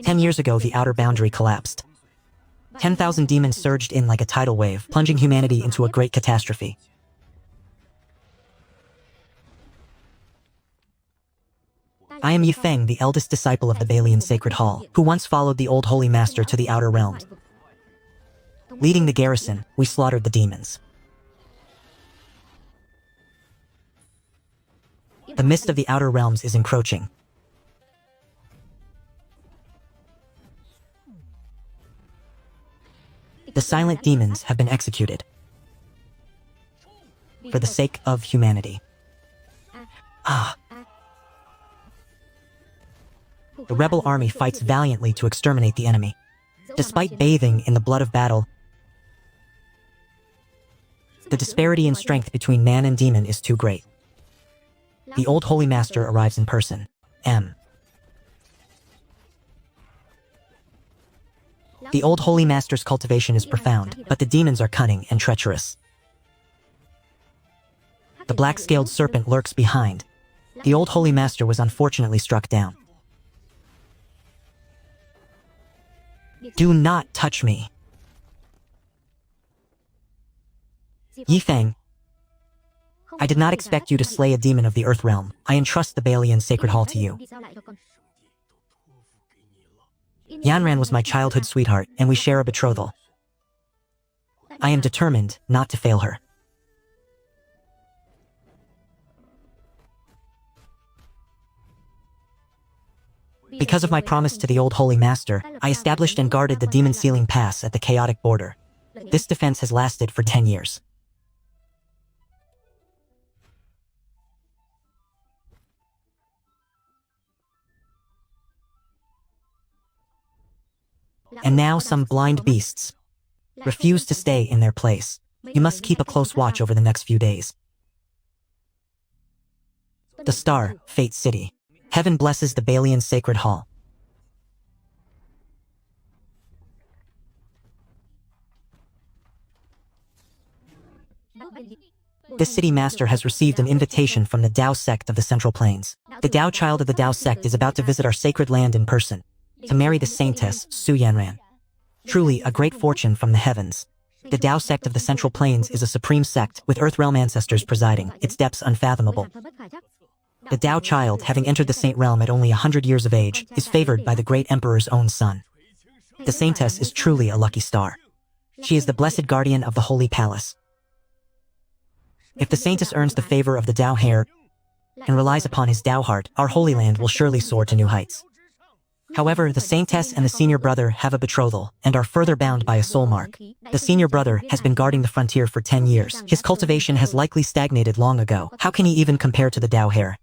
10 years ago, the outer boundary collapsed. 10,000 demons surged in like a tidal wave, plunging humanity into a great catastrophe. I am Yifeng, the eldest disciple of the Balian Sacred Hall, who once followed the old Holy Master to the outer realms. Leading the garrison, we slaughtered the demons. The mist of the outer realms is encroaching. The silent demons have been executed for the sake of humanity. The rebel army fights valiantly to exterminate the enemy. Despite bathing in the blood of battle, the disparity in strength between man and demon is too great. The old Holy Master arrives in person. The old Holy Master's cultivation is profound, but the demons are cunning and treacherous. The black-scaled serpent lurks behind. The old Holy Master was unfortunately struck down. Do not touch me. Yifeng, I did not expect you to slay a demon of the Earth Realm. I entrust the Balian Sacred Hall to you. Yanran was my childhood sweetheart, and we share a betrothal. I am determined not to fail her. Because of my promise to the old Holy Master, I established and guarded the demon sealing pass at the chaotic border. This defense has lasted for 10 years. And now some blind beasts refuse to stay in their place. You must keep a close watch over the next few days. The star, Fate City. Heaven blesses the Balian Sacred Hall. This city master has received an invitation from the Tao sect of the Central Plains. The Tao child of the Tao sect is about to visit our sacred land in person, to marry the saintess, Su Yanran. Truly a great fortune from the heavens. The Tao sect of the Central Plains is a supreme sect, with Earth Realm ancestors presiding, its depths unfathomable. The Tao child, having entered the Saint Realm at only 100 years of age, is favored by the great emperor's own son. The saintess is truly a lucky star. She is the blessed guardian of the holy palace. If the saintess earns the favor of the Tao heir and relies upon his Tao heart, our holy land will surely soar to new heights. However, the saintess and the senior brother have a betrothal and are further bound by a soul mark. The senior brother has been guarding the frontier for 10 years. His cultivation has likely stagnated long ago. How can he even compare to the Tao heir?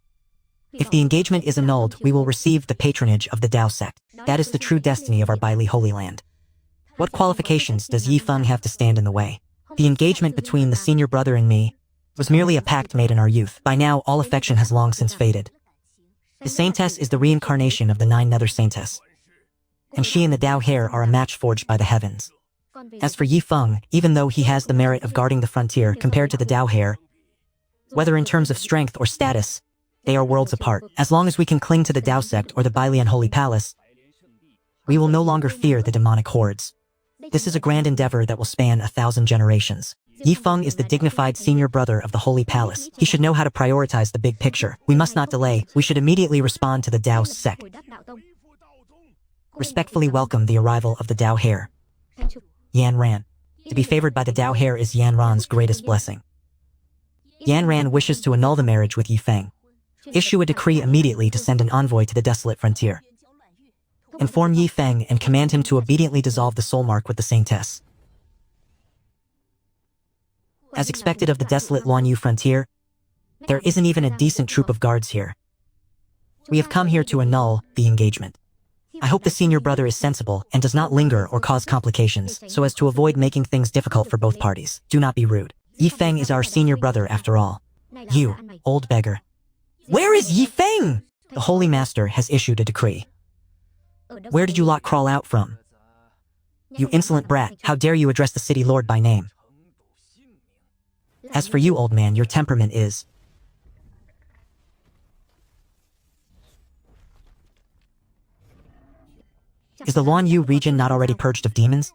If the engagement is annulled, we will receive the patronage of the Tao sect. That is the true destiny of our Baili Holy Land. What qualifications does Yifeng have to stand in the way? The engagement between the senior brother and me was merely a pact made in our youth. By now, all affection has long since faded. The saintess is the reincarnation of the 9 nether saintess, and she and the Tao heir are a match forged by the heavens. As for Yifeng, even though he has the merit of guarding the frontier compared to the Tao heir, whether in terms of strength or status, they are worlds apart. As long as we can cling to the Tao sect or the Bailian Holy Palace, we will no longer fear the demonic hordes. This is a grand endeavor that will span 1,000 generations. Yifeng is the dignified senior brother of the Holy Palace. He should know how to prioritize the big picture. We must not delay. We should immediately respond to the Tao sect. Respectfully welcome the arrival of the Tao heir, Yanran. To be favored by the Tao heir is Yanran's greatest blessing. Yanran wishes to annul the marriage with Yifeng. Issue a decree immediately to send an envoy to the desolate frontier. Inform Yifeng and command him to obediently dissolve the soul mark with the saintess. As expected of the desolate Luanyu frontier, there isn't even a decent troop of guards here. We have come here to annul the engagement. I hope the senior brother is sensible and does not linger or cause complications, so as to avoid making things difficult for both parties. Do not be rude. Yifeng is our senior brother after all. You, old beggar. Where is Yifeng? The Holy Master has issued a decree. Where did you lot crawl out from? You insolent brat, how dare you address the city lord by name? As for you, old man, your temperament is... Is the Luanyu region not already purged of demons?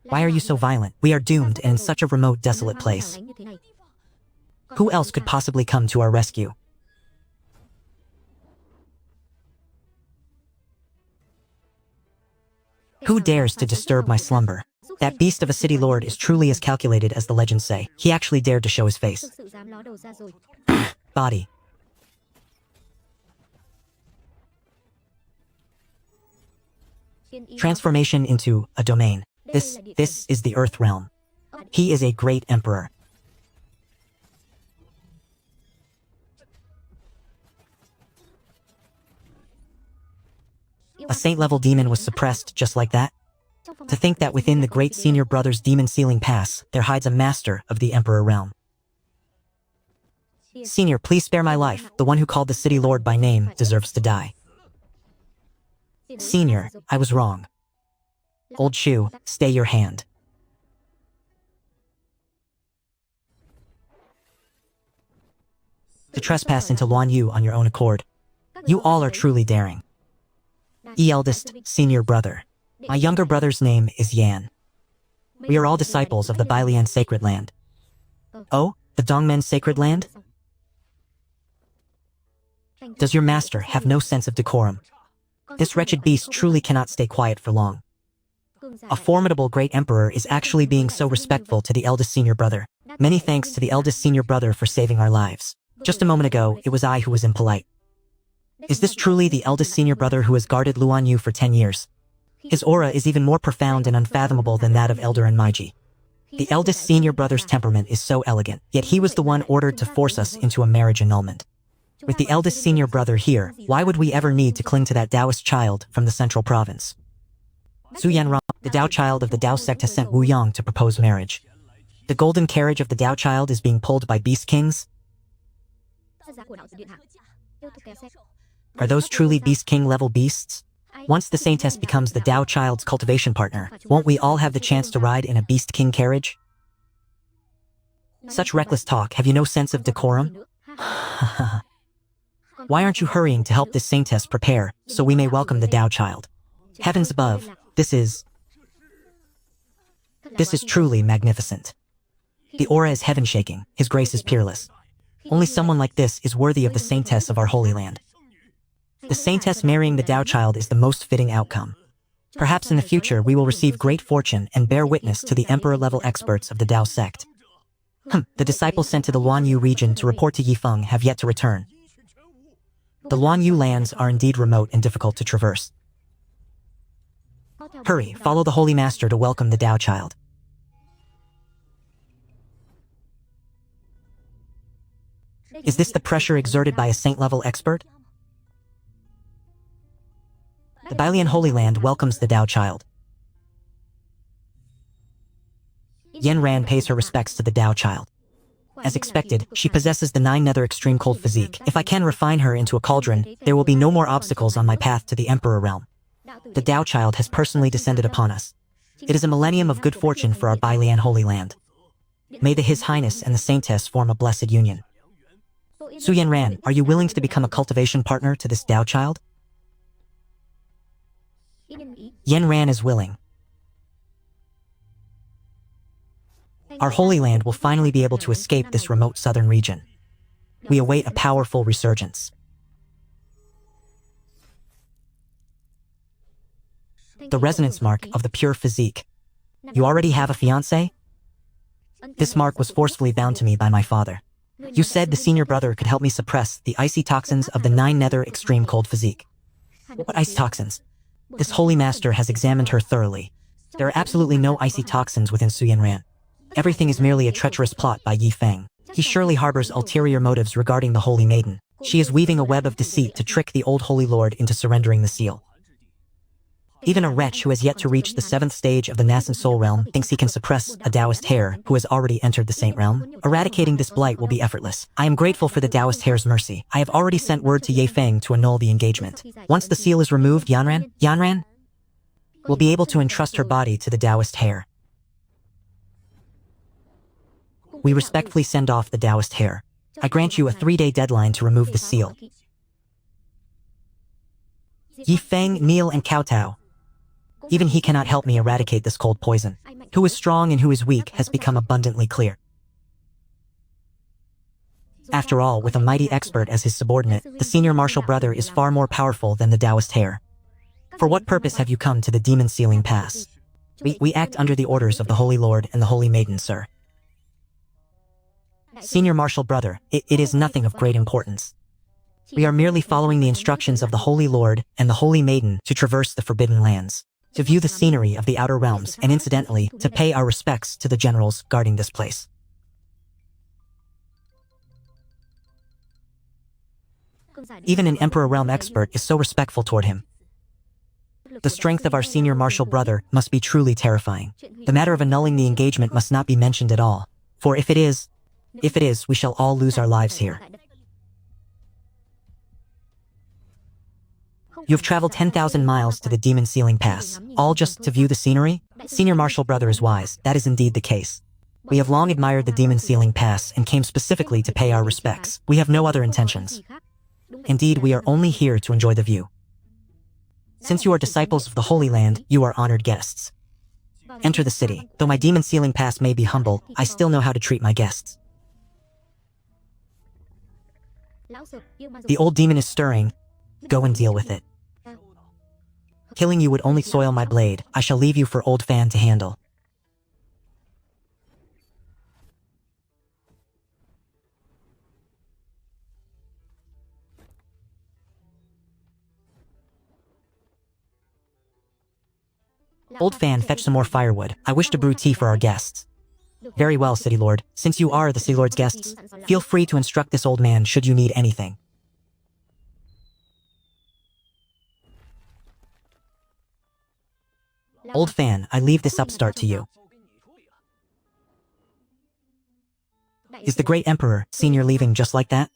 Why are you so violent? We are doomed and in such a remote, desolate place. Who else could possibly come to our rescue? Who dares to disturb my slumber? That beast of a city lord is truly as calculated as the legends say. He actually dared to show his face. Body. Transformation into a domain. This is the Earth realm. He is a great emperor. A saint-level demon was suppressed just like that? To think that within the great senior brother's demon sealing pass, there hides a master of the emperor realm. Senior, please spare my life. The one who called the city lord by name deserves to die. Senior, I was wrong. Old shoe, stay your hand. To trespass into Luanyu on your own accord. You all are truly daring. Eldest, senior brother. My younger brother's name is Yan. We are all disciples of the Bailian sacred land. Oh, the Dongmen sacred land? Does your master have no sense of decorum? This wretched beast truly cannot stay quiet for long. A formidable great emperor is actually being so respectful to the eldest senior brother. Many thanks to the eldest senior brother for saving our lives. Just a moment ago, it was I who was impolite. Is this truly the eldest senior brother who has guarded Luanyu for 10 years? His aura is even more profound and unfathomable than that of Elder Enmaiji. The eldest senior brother's temperament is so elegant, yet he was the one ordered to force us into a marriage annulment. With the eldest senior brother here, why would we ever need to cling to that Taoist child from the central province? Su Yanran, the Tao child of the Tao sect, has sent Wu Yang to propose marriage. The golden carriage of the Tao child is being pulled by beast kings? Are those truly beast king level beasts? Once the saintess becomes the Tao child's cultivation partner, won't we all have the chance to ride in a beast king carriage? Such reckless talk, have you no sense of decorum? Why aren't you hurrying to help this saintess prepare, so we may welcome the Tao child? Heavens above, this is truly magnificent. The aura is heaven-shaking, his grace is peerless. Only someone like this is worthy of the saintess of our holy land. The saintess marrying the Tao child is the most fitting outcome. Perhaps in the future we will receive great fortune and bear witness to the emperor-level experts of the Tao sect. The disciples sent to the Luanyu region to report to Yifeng have yet to return. The Luanyu lands are indeed remote and difficult to traverse. Hurry, follow the Holy Master to welcome the Tao child. Is this the pressure exerted by a saint-level expert? The Bailian Holy Land welcomes the Tao child. Yen Ran pays her respects to the Tao child. As expected, she possesses the 9 nether extreme cold physique. If I can refine her into a cauldron, there will be no more obstacles on my path to the Emperor realm. The Tao child has personally descended upon us. It is a millennium of good fortune for our Bailian Holy Land. May the His Highness and the Saintess form a blessed union. Su Yanran, are you willing to become a cultivation partner to this Tao child? Yen Ran is willing. Our Holy Land will finally be able to escape this remote southern region. We await a powerful resurgence. The resonance mark of the pure physique. You already have a fiancé? This mark was forcefully bound to me by my father. You said the senior brother could help me suppress the icy toxins of the 9 nether extreme cold physique. What icy toxins? This holy master has examined her thoroughly. There are absolutely no icy toxins within Su Yanran. Everything is merely a treacherous plot by Yi Feng. He surely harbors ulterior motives regarding the holy maiden. She is weaving a web of deceit to trick the old holy lord into surrendering the seal. Even a wretch who has yet to reach the 7th stage of the nascent soul realm thinks he can suppress a Taoist heir who has already entered the saint realm. Eradicating this blight will be effortless. I am grateful for the Taoist heir's mercy. I have already sent word to Ye Feng to annul the engagement. Once the seal is removed, Yanran will be able to entrust her body to the Taoist heir. We respectfully send off the Taoist heir. I grant you a 3-day deadline to remove the seal. Yi Feng, Neil, and Cao Tao, Even he cannot help me eradicate this cold poison. Who is strong and who is weak has become abundantly clear. After all, with a mighty expert as his subordinate, the senior martial brother is far more powerful than the Taoist heir. For what purpose have you come to the Demon Sealing Pass? We act under the orders of the Holy Lord and the Holy Maiden, sir. Senior martial brother, it is nothing of great importance. We are merely following the instructions of the Holy Lord and the Holy Maiden to traverse the Forbidden Lands, to view the scenery of the Outer Realms, and incidentally, to pay our respects to the generals guarding this place. Even an Emperor Realm expert is so respectful toward him. The strength of our senior martial brother must be truly terrifying. The matter of annulling the engagement must not be mentioned at all, for if it is, we shall all lose our lives here. You have traveled 10,000 miles to the Demon Sealing Pass, all just to view the scenery? Senior martial brother is wise, that is indeed the case. We have long admired the Demon Sealing Pass and came specifically to pay our respects. We have no other intentions. Indeed, we are only here to enjoy the view. Since you are disciples of the Holy Land, you are honored guests. Enter the city. Though my Demon Sealing Pass may be humble, I still know how to treat my guests. The old demon is stirring. Go and deal with it. Killing you would only soil my blade. I shall leave you for Old Fan to handle. Old Fan, fetch some more firewood. I wish to brew tea for our guests. Very well, City Lord. Since you are the City Lord's guests, feel free to instruct this old man should you need anything. Old Fan, I leave this upstart to you. Is the great Emperor, Senior, leaving just like that?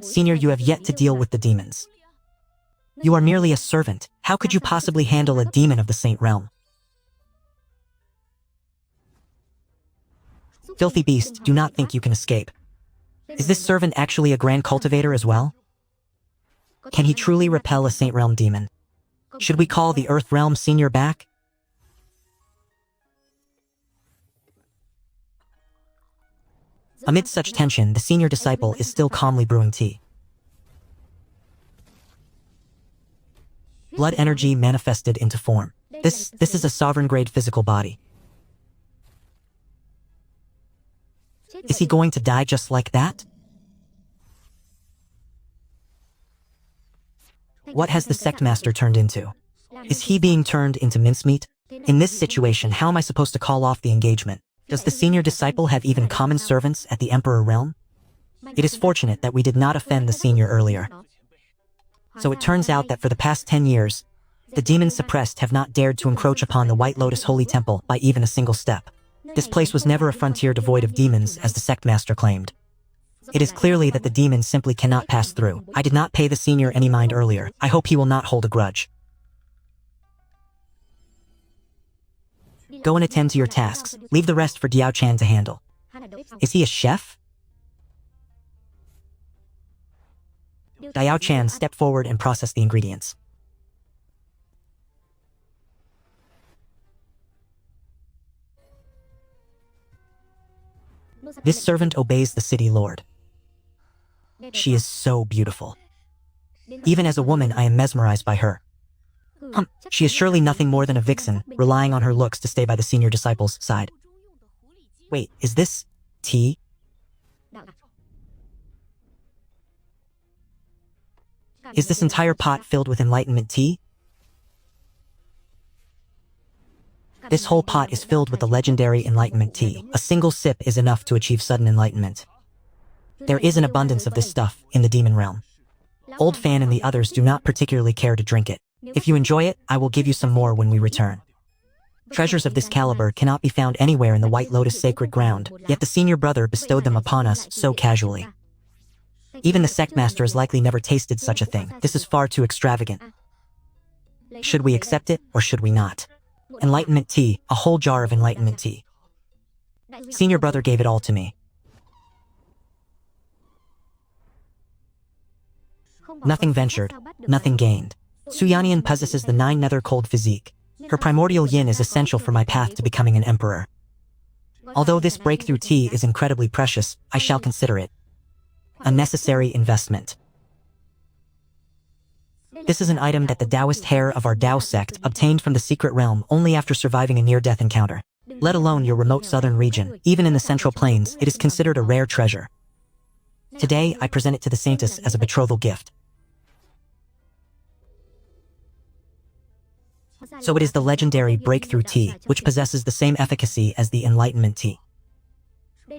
Senior, you have yet to deal with the demons. You are merely a servant. How could you possibly handle a demon of the Saint Realm? Filthy beast, do not think you can escape. Is this servant actually a grand cultivator as well? Can he truly repel a Saint Realm demon? Should we call the Earth Realm Senior back? Amid such tension, the senior disciple is still calmly brewing tea. Blood energy manifested into form. This is a sovereign-grade physical body. Is he going to die just like that? What has the sect master turned into? Is he being turned into mincemeat? In this situation, how am I supposed to call off the engagement? Does the senior disciple have even common servants at the Emperor Realm? It is fortunate that we did not offend the senior earlier. So it turns out that for the past 10 years, the demons suppressed have not dared to encroach upon the White Lotus Holy Temple by even a single step. This place was never a frontier devoid of demons, as the sect master claimed. It is clearly that the demons simply cannot pass through. I did not pay the senior any mind earlier. I hope he will not hold a grudge. Go and attend to your tasks. Leave the rest for Diao Chan to handle. Is he a chef? Diao Chan, step forward and process the ingredients. This servant obeys the city lord. She is so beautiful. Even as a woman, I am mesmerized by her. She is surely nothing more than a vixen, relying on her looks to stay by the senior disciple's side. Wait, is this tea? Is this entire pot filled with enlightenment tea? This whole pot is filled with the legendary enlightenment tea. A single sip is enough to achieve sudden enlightenment. There is an abundance of this stuff in the demon realm. Old Fan and the others do not particularly care to drink it. If you enjoy it, I will give you some more when we return. Treasures of this caliber cannot be found anywhere in the White Lotus sacred ground, yet the senior brother bestowed them upon us so casually. Even the sect master has likely never tasted such a thing. This is far too extravagant. Should we accept it or should we not? Enlightenment tea, a whole jar of enlightenment tea. Senior brother gave it all to me. Nothing ventured, nothing gained. Su Yannian possesses the 9 nether cold physique. Her primordial yin is essential for my path to becoming an emperor. Although this breakthrough tea is incredibly precious, I shall consider it a necessary investment. This is an item that the Taoist heir of our Tao sect obtained from the secret realm only after surviving a near-death encounter. Let alone your remote southern region, even in the Central Plains, it is considered a rare treasure. Today, I present it to the saintess as a betrothal gift. So it is the legendary breakthrough tea, which possesses the same efficacy as the enlightenment tea.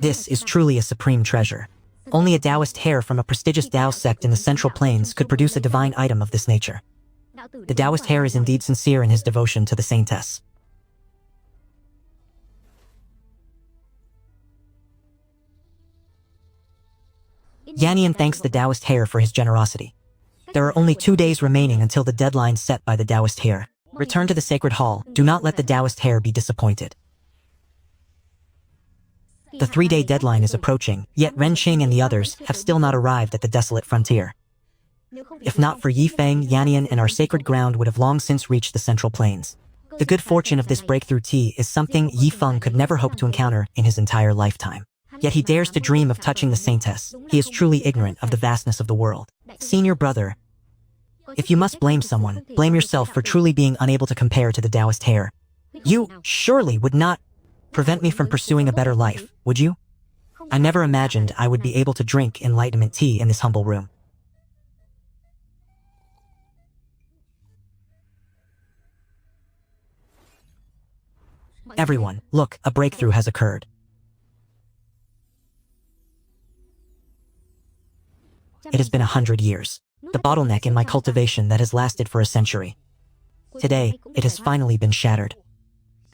This is truly a supreme treasure. Only a Taoist heir from a prestigious Tao sect in the Central Plains could produce a divine item of this nature. The Taoist heir is indeed sincere in his devotion to the saintess. Yannian thanks the Taoist heir for his generosity. There are only 2 days remaining until the deadline set by the Taoist heir. Return to the sacred hall. Do not let the Taoist heir be disappointed. The 3-day deadline is approaching, yet Ren Qing and the others have still not arrived at the desolate frontier. If not for Yi Feng, Yannian, and our sacred ground would have long since reached the Central Plains. The good fortune of this breakthrough tea is something Yi Feng could never hope to encounter in his entire lifetime. Yet he dares to dream of touching the saintess. He is truly ignorant of the vastness of the world. Senior brother, if you must blame someone, blame yourself for truly being unable to compare to the Taoist heir. You surely would not prevent me from pursuing a better life, would you? I never imagined I would be able to drink enlightenment tea in this humble room. Everyone, look, a breakthrough has occurred. It has been 100 years. The bottleneck in my cultivation that has lasted for a century. Today, it has finally been shattered.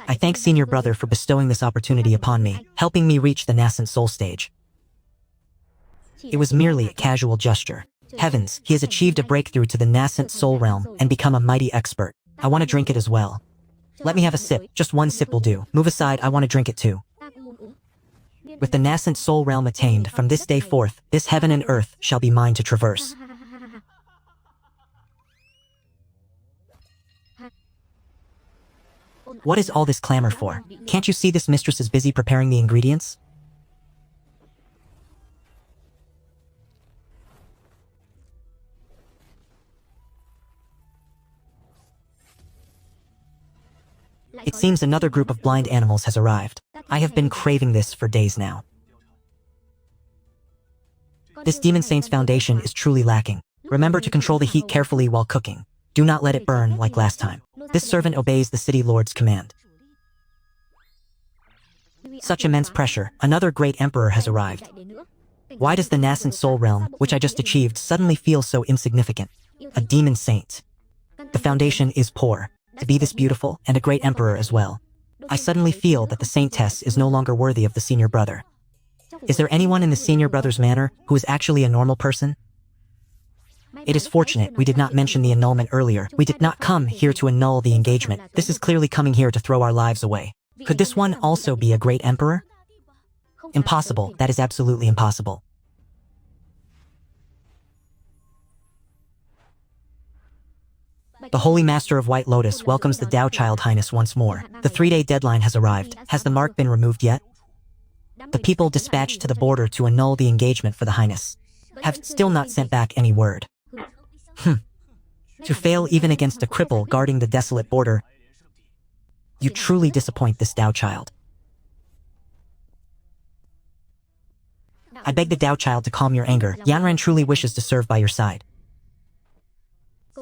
I thank Senior Brother for bestowing this opportunity upon me, helping me reach the nascent soul stage. It was merely a casual gesture. Heavens, he has achieved a breakthrough to the nascent soul realm and become a mighty expert. I want to drink it as well. Let me have a sip, just 1 sip will do. Move aside, I want to drink it too. With the nascent soul realm attained, from this day forth, this heaven and earth shall be mine to traverse. What is all this clamor for? Can't you see this mistress is busy preparing the ingredients? It seems another group of blind animals has arrived. I have been craving this for days now. This Demon Saint's foundation is truly lacking. Remember to control the heat carefully while cooking. Do not let it burn like last time. This servant obeys the city lord's command. Such immense pressure, another great emperor has arrived. Why does the nascent soul realm, which I just achieved, suddenly feel so insignificant? A demon saint. The foundation is poor. To be this beautiful, and a great emperor as well. I suddenly feel that the saintess is no longer worthy of the senior brother. Is there anyone in the senior brother's manor who is actually a normal person? It is fortunate we did not mention the annulment earlier. We did not come here to annul the engagement. This is clearly coming here to throw our lives away. Could this one also be a great emperor? Impossible. That is absolutely impossible. The Holy Master of White Lotus welcomes the Tao Child Highness once more. The 3-day deadline has arrived. Has the mark been removed yet? The people dispatched to the border to annul the engagement for the Highness have still not sent back any word. To fail even against a cripple guarding the desolate border, you truly disappoint this Tao Child. I beg the Tao Child to calm your anger. Yanran truly wishes to serve by your side.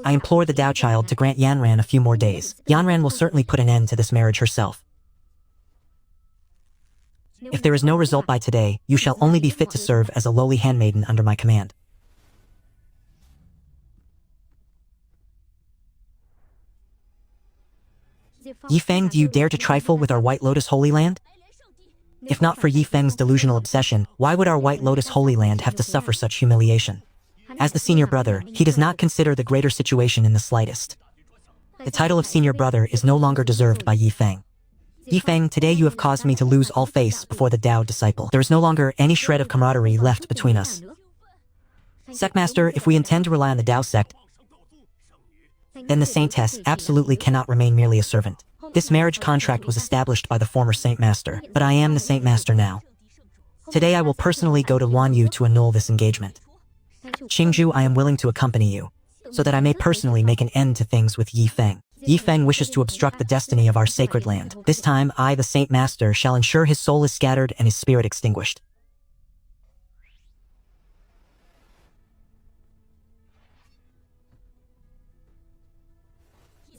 I implore the Tao Child to grant Yanran a few more days. Yanran will certainly put an end to this marriage herself. If there is no result by today, you shall only be fit to serve as a lowly handmaiden under my command. Yi Feng, do you dare to trifle with our White Lotus Holy Land? If not for Yi Feng's delusional obsession, why would our White Lotus Holy Land have to suffer such humiliation? As the senior brother, he does not consider the greater situation in the slightest. The title of senior brother is no longer deserved by Yi Feng. Yi Feng, today you have caused me to lose all face before the Tao disciple. There is no longer any shred of camaraderie left between us. Sect Master, if we intend to rely on the Tao sect, then the saintess absolutely cannot remain merely a servant. This marriage contract was established by the former Saint Master, but I am the Saint Master now. Today I will personally go to Wanyu to annul this engagement. Qingju, I am willing to accompany you, so that I may personally make an end to things with Yi Feng. Yi Feng wishes to obstruct the destiny of our sacred land. This time I, the Saint Master, shall ensure his soul is scattered and his spirit extinguished.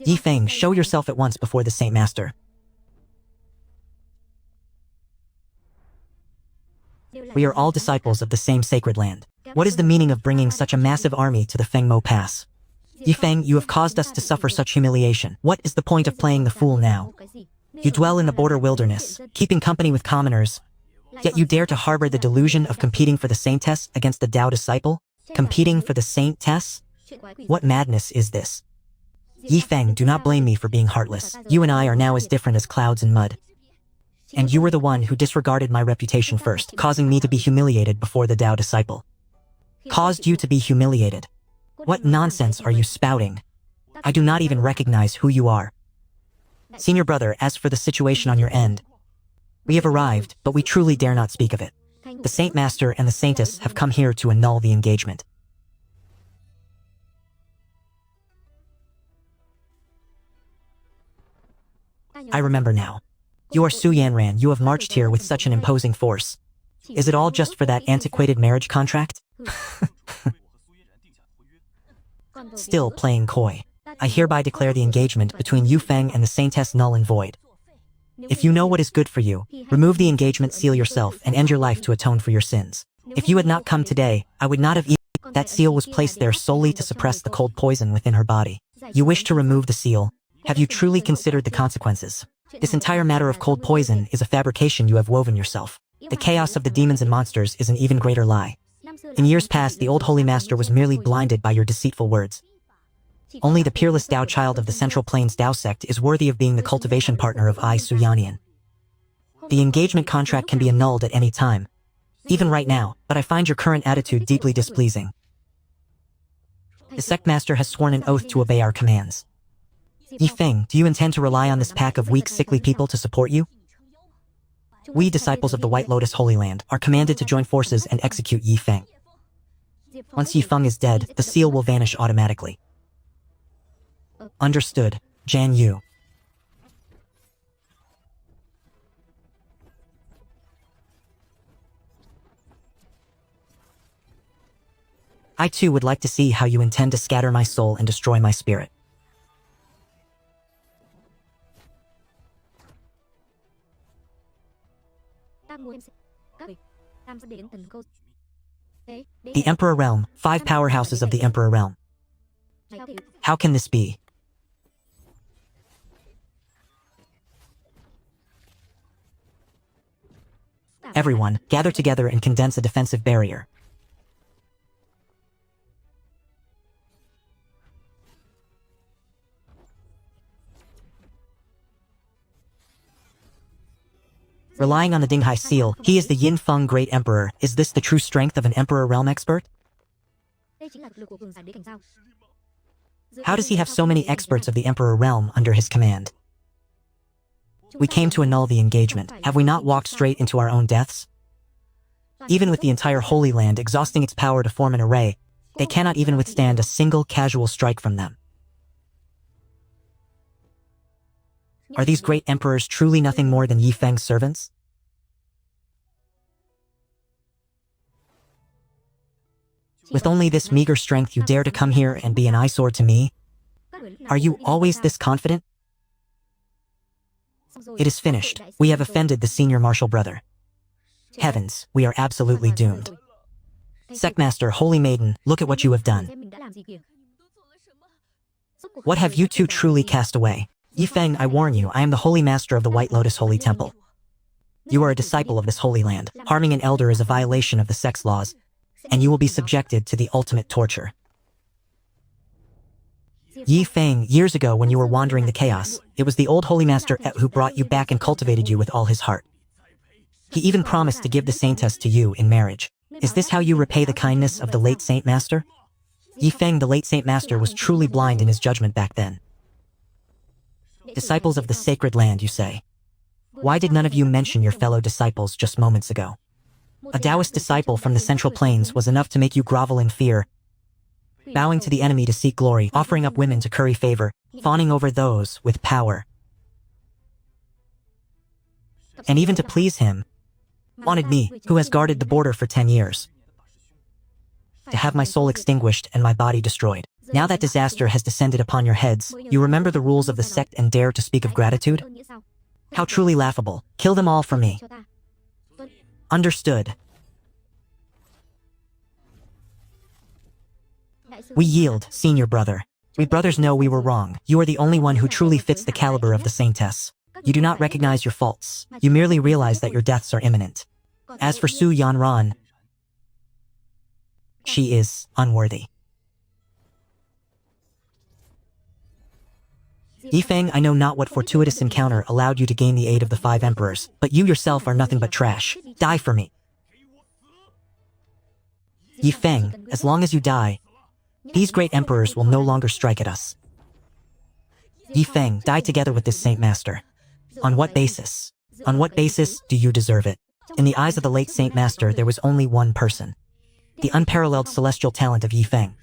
Yi Feng, show yourself at once before the Saint Master. We are all disciples of the same sacred land. What is the meaning of bringing such a massive army to the Fengmo Pass? Yi Feng, you have caused us to suffer such humiliation. What is the point of playing the fool now? You dwell in the border wilderness, keeping company with commoners, yet you dare to harbor the delusion of competing for the saintess against the Tao disciple? Competing for the saintess? What madness is this? Yi Feng, do not blame me for being heartless. You and I are now as different as clouds and mud. And you were the one who disregarded my reputation first, causing me to be humiliated before the Tao disciple. Caused you to be humiliated. What nonsense are you spouting? I do not even recognize who you are. Senior brother, as for the situation on your end, we have arrived, but we truly dare not speak of it. The Saint Master and the Saintess have come here to annul the engagement. I remember now. You are Su Yanran, you have marched here with such an imposing force. Is it all just for that antiquated marriage contract? Still playing coy. I hereby declare the engagement between Yu Feng and the Saintess null and void. If you know what is good for you, remove the engagement seal yourself and end your life to atone for your sins. If you had not come today, I would not have eaten. That seal was placed there solely to suppress the cold poison within her body. You wish to remove the seal. Have you truly considered the consequences? This entire matter of cold poison is a fabrication you have woven yourself. The chaos of the demons and monsters is an even greater lie. In years past, the old Holy Master was merely blinded by your deceitful words. Only the peerless Tao child of the Central Plains Tao sect is worthy of being the cultivation partner of I Su Yannian. The engagement contract can be annulled at any time, even right now, but I find your current attitude deeply displeasing. The sect master has sworn an oath to obey our commands. Yi Feng, do you intend to rely on this pack of weak, sickly people to support you? We, disciples of the White Lotus Holy Land, are commanded to join forces and execute Yi Feng. Once Yi Feng is dead, the seal will vanish automatically. Understood, Jan Yu. I too would like to see how you intend to scatter my soul and destroy my spirit. The Emperor Realm, 5 powerhouses of the Emperor Realm. How can this be? Everyone, gather together and condense a defensive barrier. Relying on the Dinghai seal, he is the Yin Feng Great Emperor. Is this the true strength of an Emperor Realm expert? How does he have so many experts of the Emperor Realm under his command? We came to annul the engagement. Have we not walked straight into our own deaths? Even with the entire Holy Land exhausting its power to form an array, they cannot even withstand a single casual strike from them. Are these great emperors truly nothing more than Yi Feng's servants? With only this meager strength you dare to come here and be an eyesore to me? Are you always this confident? It is finished. We have offended the senior martial brother. Heavens, we are absolutely doomed. Sectmaster, Holy Maiden, look at what you have done. What have you two truly cast away? Yi Feng, I warn you, I am the Holy Master of the White Lotus Holy Temple. You are a disciple of this holy land. Harming an elder is a violation of the sect's laws, and you will be subjected to the ultimate torture. Yi Feng, years ago when you were wandering the chaos, it was the old Holy Master who brought you back and cultivated you with all his heart. He even promised to give the Saintess to you in marriage. Is this how you repay the kindness of the late Saint Master? Yi Feng, the late Saint Master, was truly blind in his judgment back then. Disciples of the sacred land, you say? Why did none of you mention your fellow disciples just moments ago? A Taoist disciple from the Central Plains was enough to make you grovel in fear, bowing to the enemy to seek glory, offering up women to curry favor, fawning over those with power. And even to please him, wanted me, who has guarded the border for 10 years, to have my soul extinguished and my body destroyed. Now that disaster has descended upon your heads, you remember the rules of the sect and dare to speak of gratitude? How truly laughable. Kill them all for me. Understood. We yield, senior brother. We brothers know we were wrong. You are the only one who truly fits the caliber of the saintess. You do not recognize your faults. You merely realize that your deaths are imminent. As for Su Yanran, she is unworthy. Yi Feng, I know not what fortuitous encounter allowed you to gain the aid of the 5 emperors, but you yourself are nothing but trash. Die for me. Yi Feng, as long as you die, these great emperors will no longer strike at us. Yi Feng, die together with this Saint Master. On what basis? On what basis do you deserve it? In the eyes of the late Saint Master, there was only one person. The unparalleled celestial talent of Yi Feng.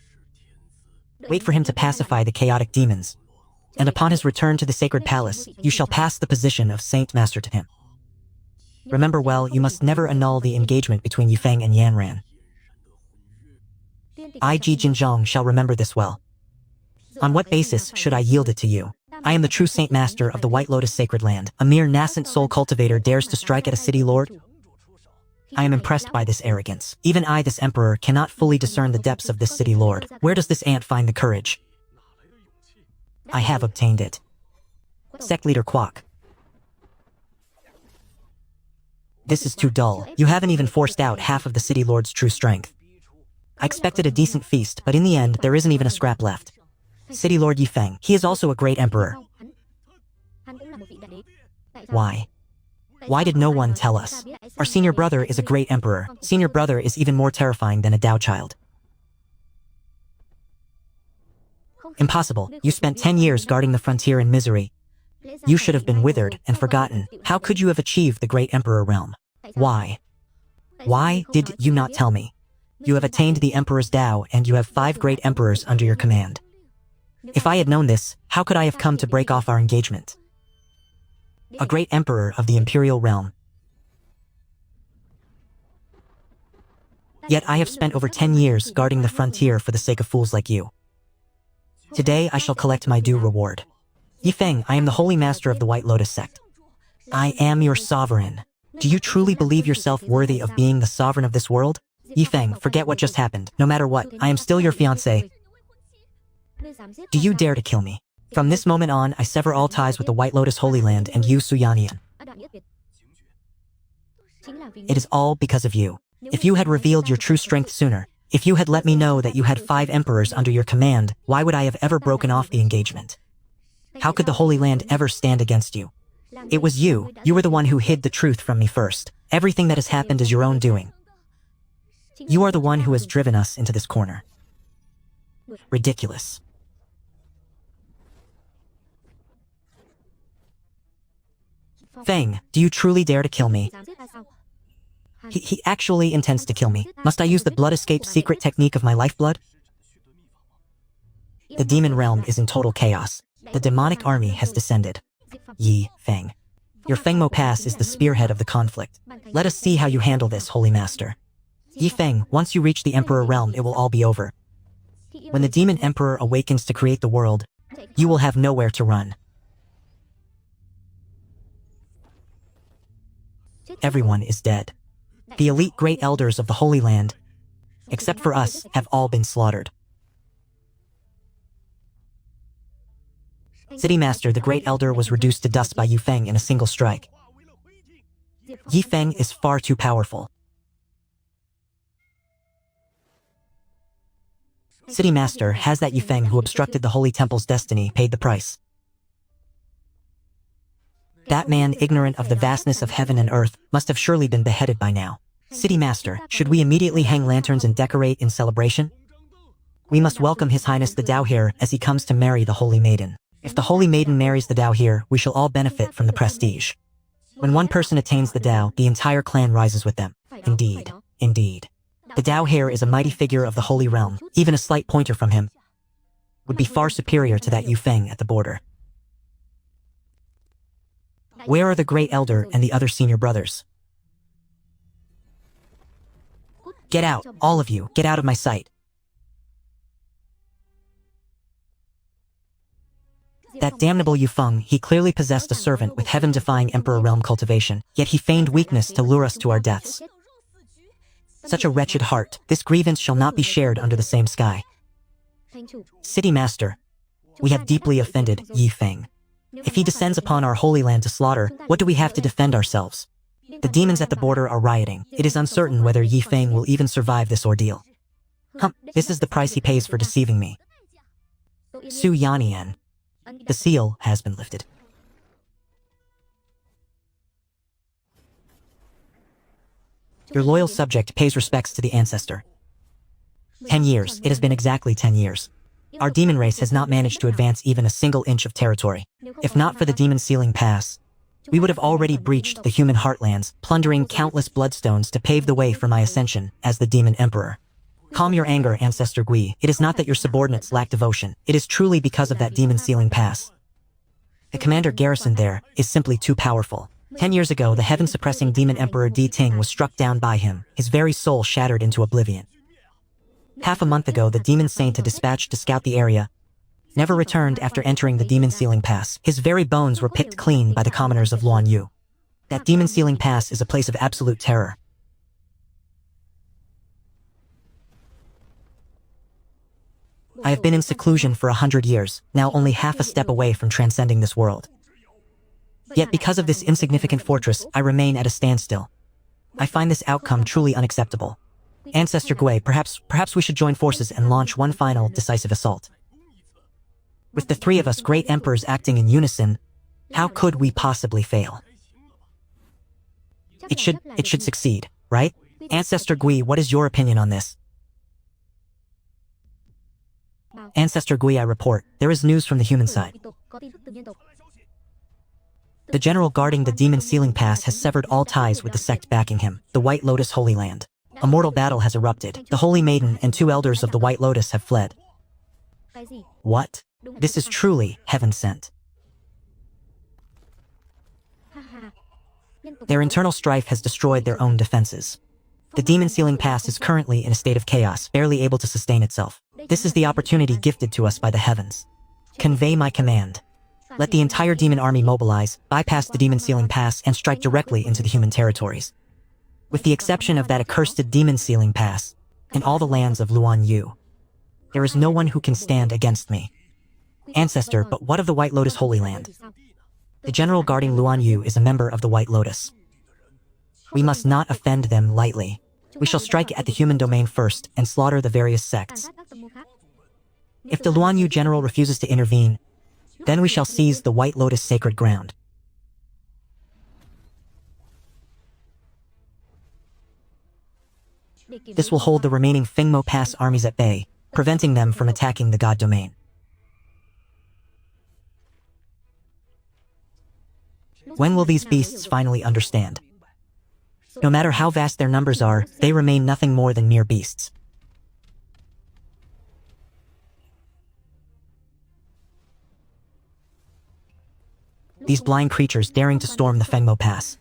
Wait for him to pacify the chaotic demons, and upon his return to the sacred palace, you shall pass the position of Saint Master to him. Remember well, you must never annul the engagement between Yi Feng and Yanran. I, Ji Jinzhong, shall remember this well. On what basis should I yield it to you? I am the true Saint Master of the White Lotus Sacred Land. A mere nascent soul cultivator dares to strike at a city lord? I am impressed by this arrogance. Even I, this emperor, cannot fully discern the depths of this city lord. Where does this ant find the courage? I have obtained it. Sect leader Kwok. This is too dull. You haven't even forced out half of the city lord's true strength. I expected a decent feast, but in the end, there isn't even a scrap left. City Lord Yi Feng, he is also a great emperor. Why? Why did no one tell us? Our senior brother is a great emperor. Senior brother is even more terrifying than a Tao child. Impossible. You spent 10 years guarding the frontier in misery. You should have been withered and forgotten. How could you have achieved the great emperor realm? Why? Why did you not tell me? You have attained the emperor's Tao and you have 5 great emperors under your command. If I had known this, how could I have come to break off our engagement? A great emperor of the imperial realm. Yet I have spent over 10 years guarding the frontier for the sake of fools like you. Today I shall collect my due reward. Yi Feng, I am the holy master of the White Lotus sect. I am your sovereign. Do you truly believe yourself worthy of being the sovereign of this world? Yi Feng, forget what just happened. No matter what, I am still your fiancée. Do you dare to kill me? From this moment on, I sever all ties with the White Lotus Holy Land and you, Su Yanran. It is all because of you. If you had revealed your true strength sooner, if you had let me know that you had 5 emperors under your command, why would I have ever broken off the engagement? How could the Holy Land ever stand against you? It was you. You were the one who hid the truth from me first. Everything that has happened is your own doing. You are the one who has driven us into this corner. Ridiculous. Feng, do you truly dare to kill me? He actually intends to kill me. Must I use the blood escape secret technique of my lifeblood? The demon realm is in total chaos. The demonic army has descended. Yi Feng. Your Fengmo Pass is the spearhead of the conflict. Let us see how you handle this, Holy Master. Yi Feng, once you reach the Emperor realm, it will all be over. When the demon emperor awakens to create the world, you will have nowhere to run. Everyone is dead. The elite great elders of the Holy Land, except for us, have all been slaughtered. City Master, the great elder, was reduced to dust by Yi Feng in a single strike. Yi Feng is far too powerful. City Master, has that Yi Feng who obstructed the Holy Temple's destiny paid the price? That man, ignorant of the vastness of heaven and earth, must have surely been beheaded by now. City Master, should we immediately hang lanterns and decorate in celebration? We must welcome His Highness the Dao here as he comes to marry the Holy Maiden. If the Holy Maiden marries the Dao here, we shall all benefit from the prestige. When one person attains the Dao, the entire clan rises with them. Indeed. Indeed. The Dao heir is a mighty figure of the Holy Realm. Even a slight pointer from him would be far superior to that Yu Feng at the border. Where are the Great Elder and the other senior brothers? Get out, all of you, get out of my sight. That damnable Yu Feng, he clearly possessed a servant with heaven-defying Emperor Realm cultivation, yet he feigned weakness to lure us to our deaths. Such a wretched heart, this grievance shall not be shared under the same sky. City Master, we have deeply offended Yi Feng. If he descends upon our holy land to slaughter, what do we have to defend ourselves? The demons at the border are rioting. It is uncertain whether Yi Feng will even survive this ordeal. This is the price he pays for deceiving me. Su Yannian. The seal has been lifted. Your loyal subject pays respects to the ancestor. 10 years, it has been exactly 10 years. Our demon race has not managed to advance even a single inch of territory. If not for the demon sealing pass, we would have already breached the human heartlands, plundering countless bloodstones to pave the way for my ascension as the demon emperor. Calm your anger, Ancestor Gui. It is not that your subordinates lack devotion. It is truly because of that demon sealing pass. The commander garrisoned there is simply too powerful. 10 years ago, the heaven-suppressing demon emperor Di Ting was struck down by him, his very soul shattered into oblivion. Half a month ago, the demon saint had dispatched to scout the area, never returned after entering the demon sealing pass. His very bones were picked clean by the commoners of Luan Yu. That demon sealing pass is a place of absolute terror. I have been in seclusion for 100 years, now only half a step away from transcending this world. Yet because of this insignificant fortress, I remain at a standstill. I find this outcome truly unacceptable. Ancestor Gui, perhaps we should join forces and launch one final, decisive assault. With the three of us great emperors acting in unison, how could we possibly fail? It should succeed, right? Ancestor Gui, what is your opinion on this? Ancestor Gui, I report, there is news from the human side. The general guarding the demon sealing pass has severed all ties with the sect backing him, the White Lotus Holy Land. A mortal battle has erupted. The Holy Maiden and 2 elders of the White Lotus have fled. What? This is truly heaven sent. Their internal strife has destroyed their own defenses. The demon sealing pass is currently in a state of chaos, barely able to sustain itself. This is the opportunity gifted to us by the heavens. Convey my command. Let the entire demon army mobilize, bypass the demon sealing pass, and strike directly into the human territories. With the exception of that accursed demon sealing pass, in all the lands of Luan Yu, there is no one who can stand against me. Ancestor, but what of the White Lotus Holy Land? The general guarding Luan Yu is a member of the White Lotus. We must not offend them lightly. We shall strike at the human domain first and slaughter the various sects. If the Luan Yu general refuses to intervene, then we shall seize the White Lotus sacred ground. This will hold the remaining Fengmo Pass armies at bay, preventing them from attacking the God domain. When will these beasts finally understand? No matter how vast their numbers are, they remain nothing more than mere beasts. These blind creatures daring to storm the Fengmo Pass.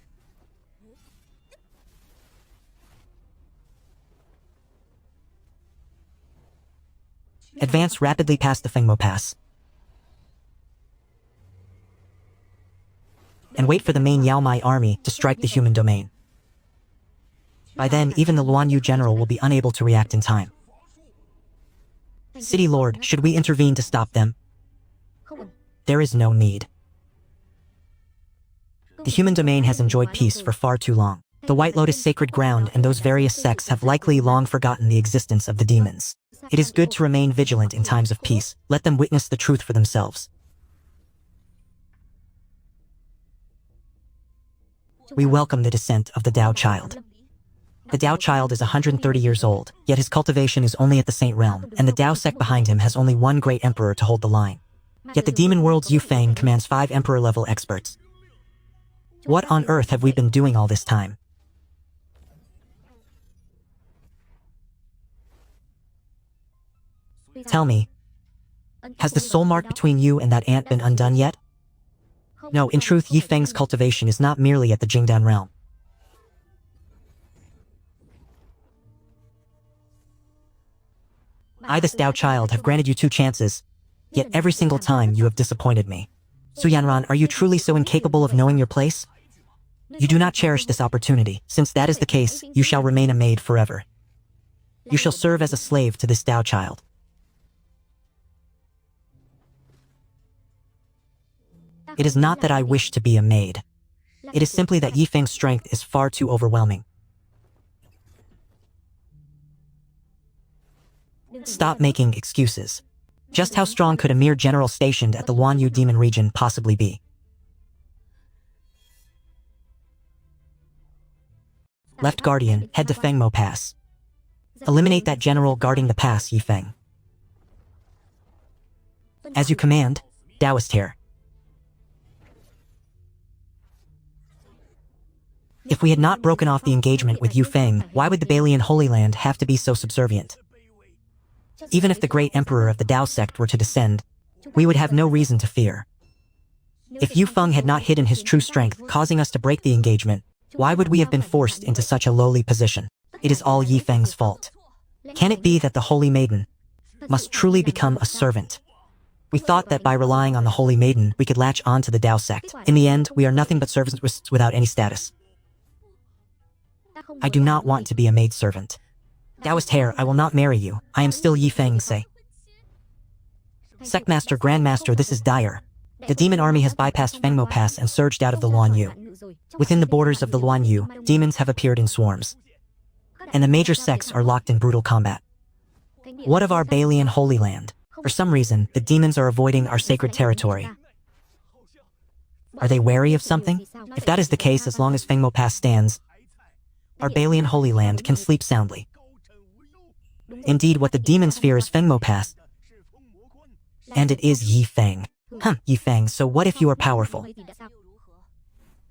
Advance rapidly past the Fengmo Pass. And wait for the main Yao Mai army to strike the human domain. By then, even the Luan Yu general will be unable to react in time. City Lord, should we intervene to stop them? There is no need. The human domain has enjoyed peace for far too long. The White Lotus sacred ground and those various sects have likely long forgotten the existence of the demons. It is good to remain vigilant in times of peace. Let them witness the truth for themselves. We welcome the descent of the Dao child. The Dao child is 130 years old, yet his cultivation is only at the Saint realm, and the Dao sect behind him has only one great emperor to hold the line. Yet the demon world's Yu Feng commands 5 emperor-level experts. What on earth have we been doing all this time? Tell me, has the soul mark between you and that ant been undone yet? No, in truth, Yi Feng's cultivation is not merely at the Jingdan realm. I, this Dao child, have granted you 2 chances, yet every single time you have disappointed me. Su Yanran, are you truly so incapable of knowing your place? You do not cherish this opportunity. Since that is the case, you shall remain a maid forever. You shall serve as a slave to this Dao child. It is not that I wish to be a maid. It is simply that Yi Feng's strength is far too overwhelming. Stop making excuses. Just how strong could a mere general stationed at the Luanyu demon region possibly be? Left Guardian, head to Fengmo Pass. Eliminate that general guarding the pass, Yi Feng. As you command, Taoist Hair. If we had not broken off the engagement with Yu Feng, why would the Balian Holy Land have to be so subservient? Even if the great emperor of the Dao sect were to descend, we would have no reason to fear. If Yu Feng had not hidden his true strength, causing us to break the engagement, why would we have been forced into such a lowly position? It is all Yi Feng's fault. Can it be that the Holy Maiden must truly become a servant? We thought that by relying on the Holy Maiden, we could latch on to the Dao sect. In the end, we are nothing but servants without any status. I do not want to be a maidservant. Taoist Hair, I will not marry you. I am still Yi Feng-say. Sectmaster, Grandmaster, this is dire. The demon army has bypassed Fengmo Pass and surged out of the Luanyu. Within the borders of the Luanyu, demons have appeared in swarms. And the major sects are locked in brutal combat. What of our Balian Holy Land? For some reason, the demons are avoiding our sacred territory. Are they wary of something? If that is the case, as long as Fengmo Pass stands, our Balian Holy Land can sleep soundly. Indeed, what the demons fear is Fengmo Pass. And it is Yi Feng. Yi Feng, so what if you are powerful?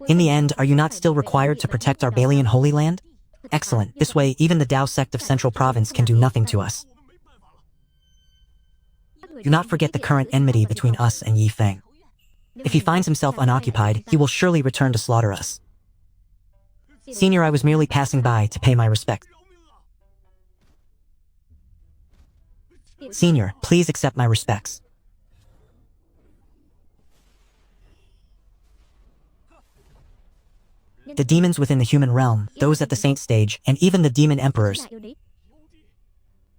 In the end, are you not still required to protect our Balian Holy Land? Excellent. This way, even the Dao sect of Central Province can do nothing to us. Do not forget the current enmity between us and Yi Feng. If he finds himself unoccupied, he will surely return to slaughter us. Senior, I was merely passing by to pay my respects. Senior, please accept my respects. The demons within the human realm, those at the saint stage, and even the demon emperors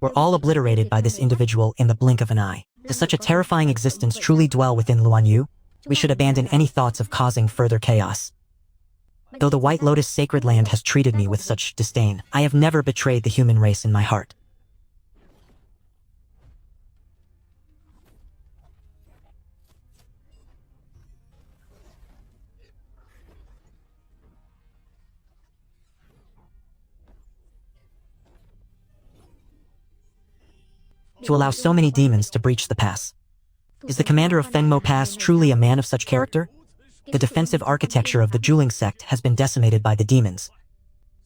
were all obliterated by this individual in the blink of an eye. Does such a terrifying existence truly dwell within Luanyu? We should abandon any thoughts of causing further chaos. Though the White Lotus sacred land has treated me with such disdain, I have never betrayed the human race in my heart. To allow so many demons to breach the pass. Is the commander of Fengmo Pass truly a man of such character? The defensive architecture of the Juling sect has been decimated by the demons.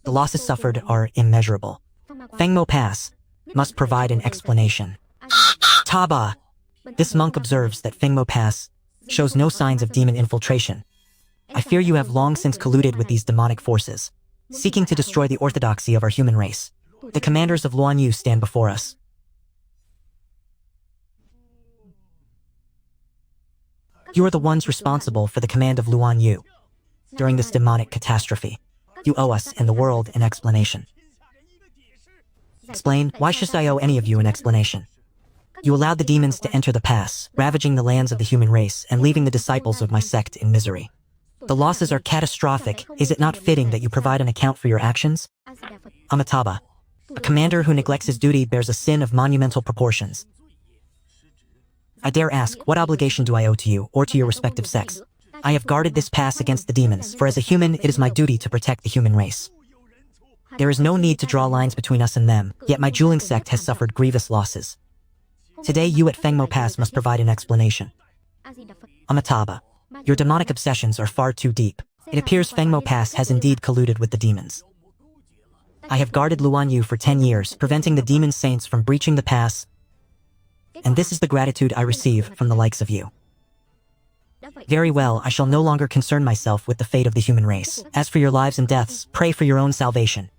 The losses suffered are immeasurable. Fengmo Pass must provide an explanation. Taba! This monk observes that Fengmo Pass shows no signs of demon infiltration. I fear you have long since colluded with these demonic forces, seeking to destroy the orthodoxy of our human race. The commanders of Luanyu stand before us. You are the ones responsible for the command of Luanyu during this demonic catastrophe. You owe us and the world an explanation. Explain? Why should I owe any of you an explanation? You allowed the demons to enter the pass, ravaging the lands of the human race and leaving the disciples of my sect in misery. The losses are catastrophic. Is it not fitting that you provide an account for your actions? Amitabha, a commander who neglects his duty bears a sin of monumental proportions. I dare ask, what obligation do I owe to you, or to your respective sects? I have guarded this pass against the demons, for as a human, it is my duty to protect the human race. There is no need to draw lines between us and them, yet my jeweling sect has suffered grievous losses. Today you at Fengmo Pass must provide an explanation. Amitabha, your demonic obsessions are far too deep. It appears Fengmo Pass has indeed colluded with the demons. I have guarded Luanyu for 10 years, preventing the demon saints from breaching the pass, and this is the gratitude I receive from the likes of you. Very well, I shall no longer concern myself with the fate of the human race. As for your lives and deaths, pray for your own salvation.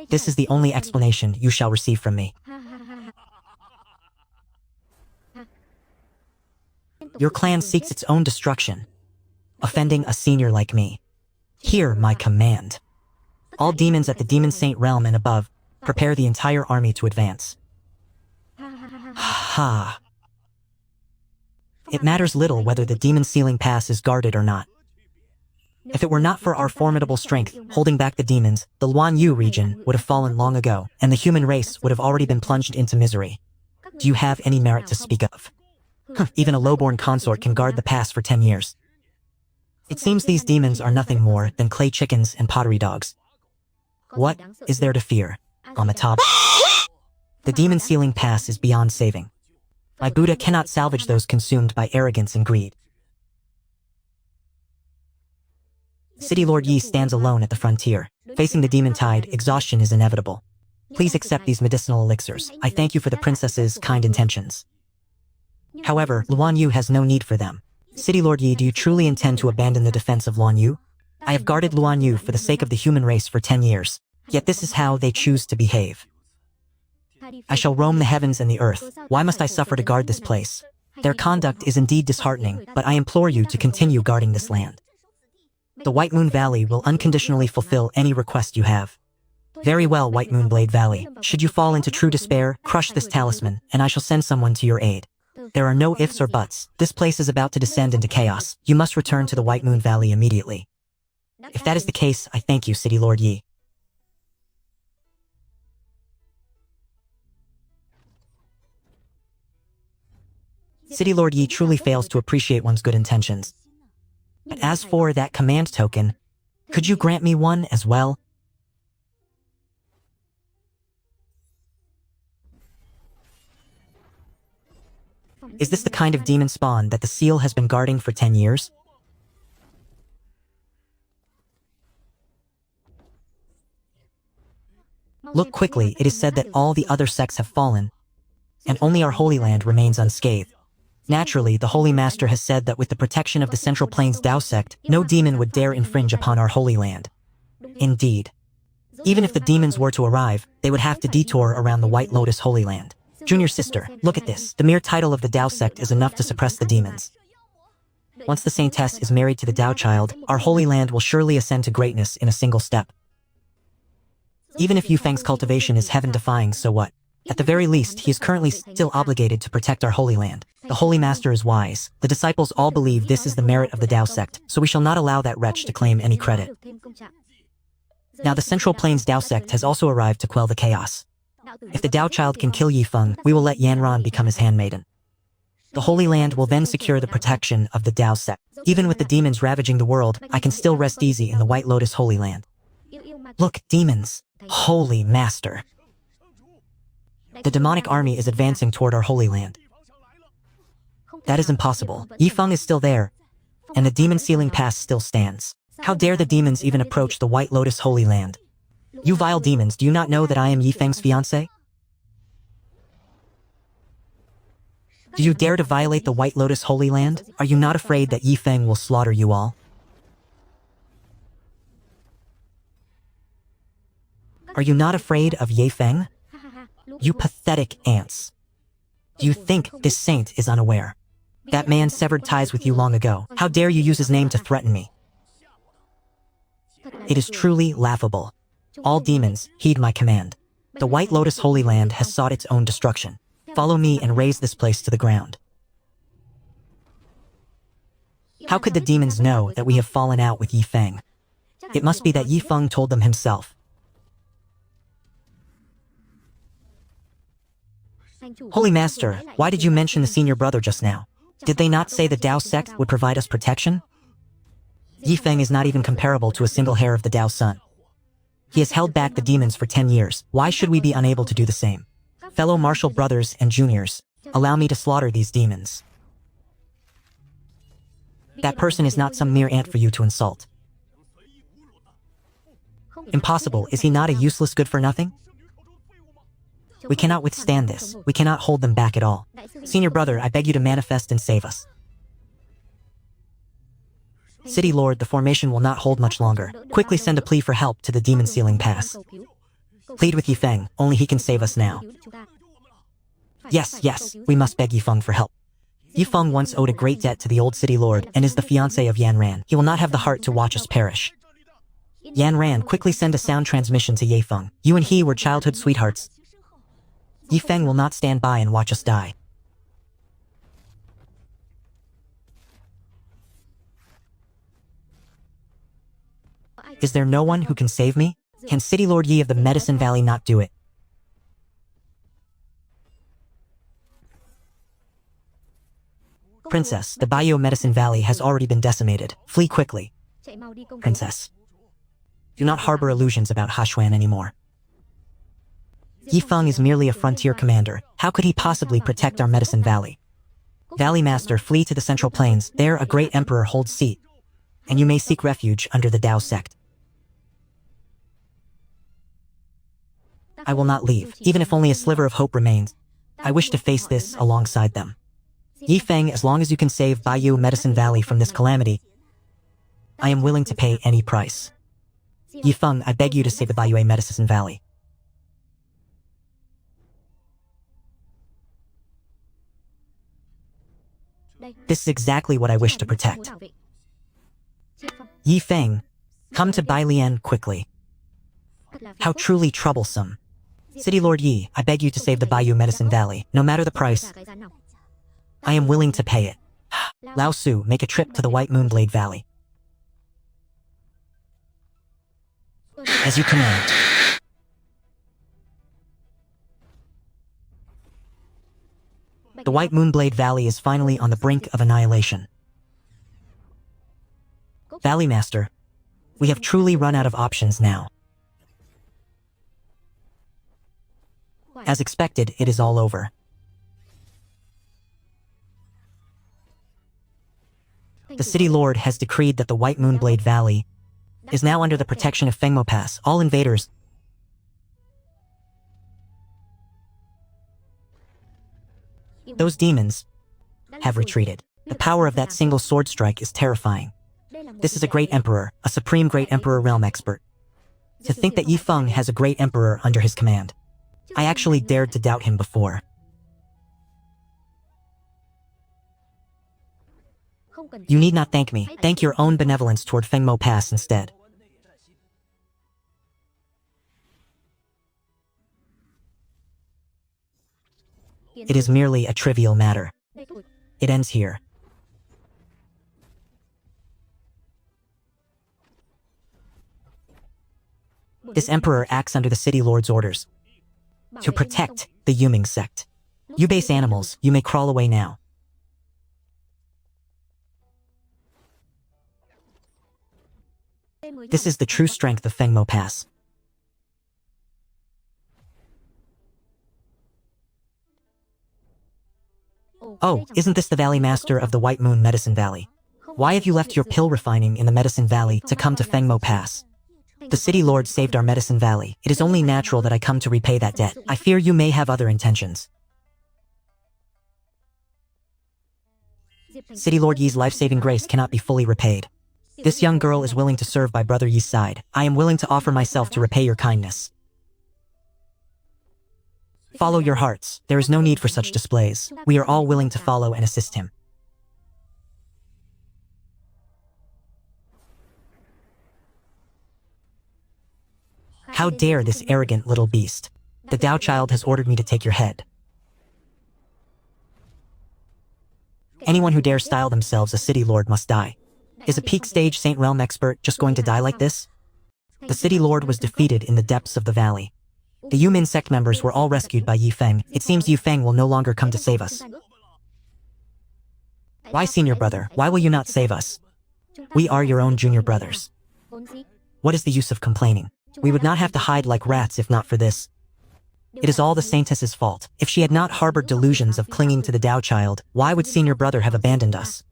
This is the only explanation you shall receive from me. Your clan seeks its own destruction, offending a senior like me. Hear my command. All demons at the Demon Saint realm and above, prepare the entire army to advance. Ha! It matters little whether the demon sealing pass is guarded or not. If it were not for our formidable strength holding back the demons, the Luanyu region would have fallen long ago, and the human race would have already been plunged into misery. Do you have any merit to speak of? Even a lowborn consort can guard the pass for 10 years. It seems these demons are nothing more than clay chickens and pottery dogs. What is there to fear, Amitabha? The demon sealing pass is beyond saving. My Buddha cannot salvage those consumed by arrogance and greed. City Lord Yi stands alone at the frontier. Facing the demon tide, exhaustion is inevitable. Please accept these medicinal elixirs. I thank you for the princess's kind intentions. However, Luanyu has no need for them. City Lord Yi, do you truly intend to abandon the defense of Luanyu? I have guarded Luanyu for the sake of the human race for 10 years. Yet this is how they choose to behave. I shall roam the heavens and the earth. Why must I suffer to guard this place? Their conduct is indeed disheartening, but I implore you to continue guarding this land. The White Moon Valley will unconditionally fulfill any request you have. Very well, White Moon Blade Valley. Should you fall into true despair, crush this talisman, and I shall send someone to your aid. There are no ifs or buts. This place is about to descend into chaos. You must return to the White Moon Valley immediately. If that is the case, I thank you, City Lord Yi. City Lord Yi truly fails to appreciate one's good intentions. But as for that command token, could you grant me one as well? Is this the kind of demon spawn that the seal has been guarding for 10 years? Look quickly, it is said that all the other sects have fallen, and only our Holy Land remains unscathed. Naturally, the Holy Master has said that with the protection of the Central Plains Dao sect, no demon would dare infringe upon our Holy Land. Indeed. Even if the demons were to arrive, they would have to detour around the White Lotus Holy Land. Junior sister, look at this. The mere title of the Dao sect is enough to suppress the demons. Once the Saintess is married to the Dao child, our Holy Land will surely ascend to greatness in a single step. Even if Yufeng's cultivation is heaven-defying, so what? At the very least, he is currently still obligated to protect our Holy Land. The Holy Master is wise. The disciples all believe this is the merit of the Dao sect, so we shall not allow that wretch to claim any credit. Now the Central Plains Dao sect has also arrived to quell the chaos. If the Dao child can kill Yifeng, we will let Yanran become his handmaiden. The Holy Land will then secure the protection of the Dao sect. Even with the demons ravaging the world, I can still rest easy in the White Lotus Holy Land. Look, demons! Holy Master! The demonic army is advancing toward our Holy Land. That is impossible. Yifeng is still there, and the demon sealing pass still stands. How dare the demons even approach the White Lotus Holy Land? You vile demons, do you not know that I am Yifeng's fiancée? Do you dare to violate the White Lotus Holy Land? Are you not afraid that Yifeng will slaughter you all? Are you not afraid of Yifeng? You pathetic ants. Do you think this saint is unaware? That man severed ties with you long ago. How dare you use his name to threaten me? It is truly laughable. All demons, heed my command. The White Lotus Holy Land has sought its own destruction. Follow me and raze this place to the ground. How could the demons know that we have fallen out with Yifeng? It must be that Yifeng told them himself. Holy Master, why did you mention the senior brother just now? Did they not say the Dao sect would provide us protection? Yi Feng is not even comparable to a single hair of the Tao Sun. He has held back the demons for 10 years. Why should we be unable to do the same? Fellow martial brothers and juniors, allow me to slaughter these demons. That person is not some mere ant for you to insult. Impossible, is he not a useless good-for-nothing? We cannot withstand this. We cannot hold them back at all. Senior brother, I beg you to manifest and save us. City Lord, the formation will not hold much longer. Quickly send a plea for help to the Demon Sealing Pass. Plead with Yi Feng, only he can save us now. Yes, we must beg Yi Feng for help. Yi Feng once owed a great debt to the old City Lord and is the fiancé of Yan Ran. He will not have the heart to watch us perish. Yan Ran, quickly send a sound transmission to Yi Feng. You and he were childhood sweethearts. Yi Feng will not stand by and watch us die. Is there no one who can save me? Can City Lord Yi of the Medicine Valley not do it? Princess, the Bayou Medicine Valley has already been decimated. Flee quickly. Princess, do not harbor illusions about Hashuan anymore. Yi Feng is merely a frontier commander. How could he possibly protect our Medicine Valley? Valley Master, flee to the Central Plains. There a great emperor holds seat, and you may seek refuge under the Tao sect. I will not leave, even if only a sliver of hope remains. I wish to face this alongside them. Yi Feng, as long as you can save Bayou Medicine Valley from this calamity, I am willing to pay any price. Yi Feng, I beg you to save the Bayou Medicine Valley. This is exactly what I wish to protect. Yi Feng, come to Bailian quickly. How truly troublesome. City Lord Yi, I beg you to save the Bayou Medicine Valley, no matter the price. I am willing to pay it. Lao Su, make a trip to the White Moonblade Valley. As you command. The White Moonblade Valley is finally on the brink of annihilation. Valley Master, we have truly run out of options now. As expected, it is all over. The City Lord has decreed that the White Moonblade Valley is now under the protection of Fengmo Pass. All invaders those demons have retreated. The power of that single sword strike is terrifying. This is a great emperor, a supreme great emperor realm expert. To think that Yi Feng has a great emperor under his command. I actually dared to doubt him before. You need not thank me. Thank your own benevolence toward Fengmo Pass instead. It is merely a trivial matter. It ends here. This emperor acts under the City Lord's orders to protect the Yuming sect. You base animals, you may crawl away now. This is the true strength of Fengmo Pass. Oh, isn't this the Valley Master of the White Moon Medicine Valley? Why have you left your pill refining in the Medicine Valley to come to Fengmo Pass? The City Lord saved our Medicine Valley. It is only natural that I come to repay that debt. I fear you may have other intentions. City Lord Yi's life-saving grace cannot be fully repaid. This young girl is willing to serve by Brother Yi's side. I am willing to offer myself to repay your kindness. Follow your hearts. There is no need for such displays. We are all willing to follow and assist him. How dare this arrogant little beast? The Tao child has ordered me to take your head. Anyone who dares style themselves a City Lord must die. Is a peak stage Saint Realm expert just going to die like this? The City Lord was defeated in the depths of the valley. The Yumin sect members were all rescued by Yi Feng. It seems Yi Feng will no longer come to save us. Why, senior brother, why will you not save us? We are your own junior brothers. What is the use of complaining? We would not have to hide like rats if not for this. It is all the saintess's fault. If she had not harbored delusions of clinging to the Tao child, why would senior brother have abandoned us?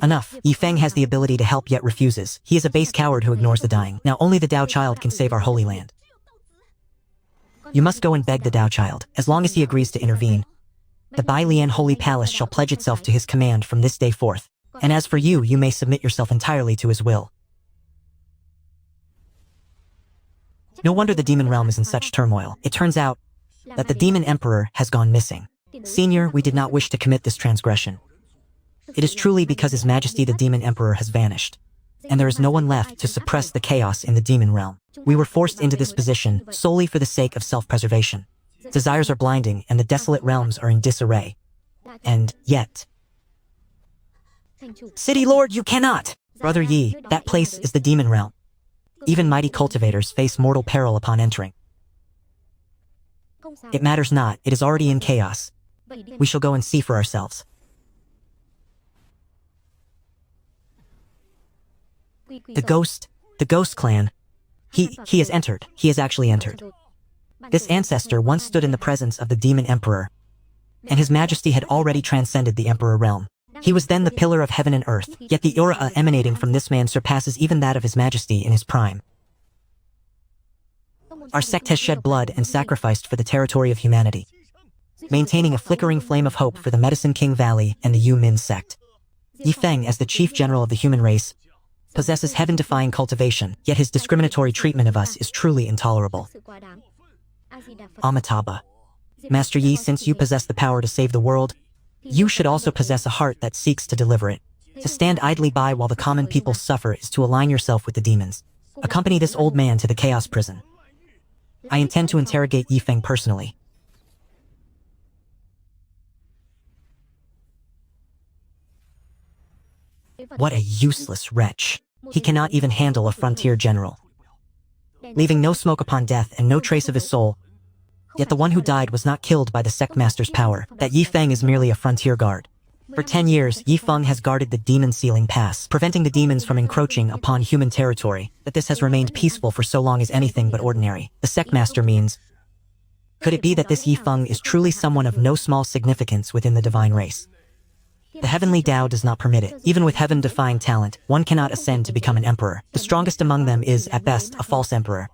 Enough. Yi Feng has the ability to help yet refuses. He is a base coward who ignores the dying. Now only the Tao child can save our holy land. You must go and beg the Tao child. As long as he agrees to intervene, the Bai Lian Holy Palace shall pledge itself to his command from this day forth. And as for you, you may submit yourself entirely to his will. No wonder the demon realm is in such turmoil. It turns out that the demon emperor has gone missing. Senior, we did not wish to commit this transgression. It is truly because His Majesty the demon emperor has vanished, and there is no one left to suppress the chaos in the demon realm. We were forced into this position solely for the sake of self-preservation. Desires are blinding, and the desolate realms are in disarray. And yet... City Lord, you cannot! Brother Yi, that place is the demon realm. Even mighty cultivators face mortal peril upon entering. It matters not, it is already in chaos. We shall go and see for ourselves. The ghost clan. He has entered. He has actually entered. This ancestor once stood in the presence of the demon emperor, and His Majesty had already transcended the emperor realm. He was then the pillar of heaven and earth, yet the aura emanating from this man surpasses even that of His Majesty in his prime. Our sect has shed blood and sacrificed for the territory of humanity, maintaining a flickering flame of hope for the Medicine King Valley and the Yu Min sect. Yi Feng, as the chief general of the human race, possesses heaven-defying cultivation, yet his discriminatory treatment of us is truly intolerable. Amitabha. Master Yi, since you possess the power to save the world, you should also possess a heart that seeks to deliver it. To stand idly by while the common people suffer is to align yourself with the demons. Accompany this old man to the chaos prison. I intend to interrogate Yi Feng personally. What a useless wretch. He cannot even handle a frontier general, leaving no smoke upon death and no trace of his soul. Yet the one who died was not killed by the sect master's power. That Yi Feng is merely a frontier guard. For 10 years, Yi Feng has guarded the demon sealing pass, preventing the demons from encroaching upon human territory. That this has remained peaceful for so long is anything but ordinary. The sect master means... Could it be that this Yi Feng is truly someone of no small significance within the divine race? The heavenly Tao does not permit it. Even with heaven-defying talent, one cannot ascend to become an emperor. The strongest among them is, at best, a false emperor.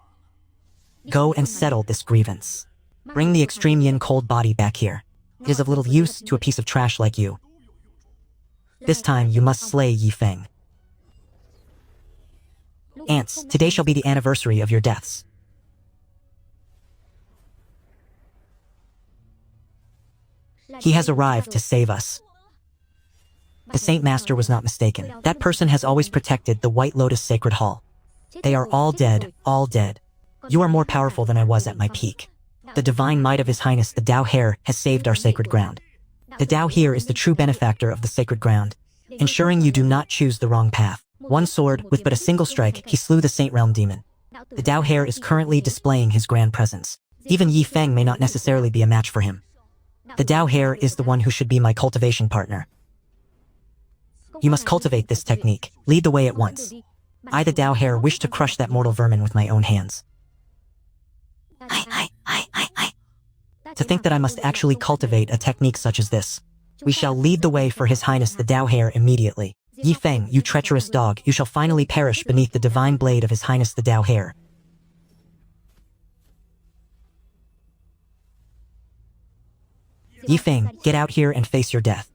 Go and settle this grievance. Bring the extreme yin cold body back here. It is of little use to a piece of trash like you. This time you must slay Yi Feng. Ants, today shall be the anniversary of your deaths. He has arrived to save us. The Saint Master was not mistaken. That person has always protected the White Lotus Sacred Hall. They are all dead, all dead. You are more powerful than I was at my peak. The divine might of His Highness the Tao Heir has saved our sacred ground. The Tao here is the true benefactor of the sacred ground, ensuring you do not choose the wrong path. One sword, with but a single strike, he slew the Saint Realm demon. The Tao Heir is currently displaying his grand presence. Even Yi Feng may not necessarily be a match for him. The Tao Heir is the one who should be my cultivation partner. You must cultivate this technique. Lead the way at once. I, the Tao Heir, wish to crush that mortal vermin with my own hands. To think that I must actually cultivate a technique such as this. We shall lead the way for His Highness the Tao Heir immediately. Yi Feng, you treacherous dog, you shall finally perish beneath the divine blade of His Highness the Tao Heir. Yi Feng, get out here and face your death.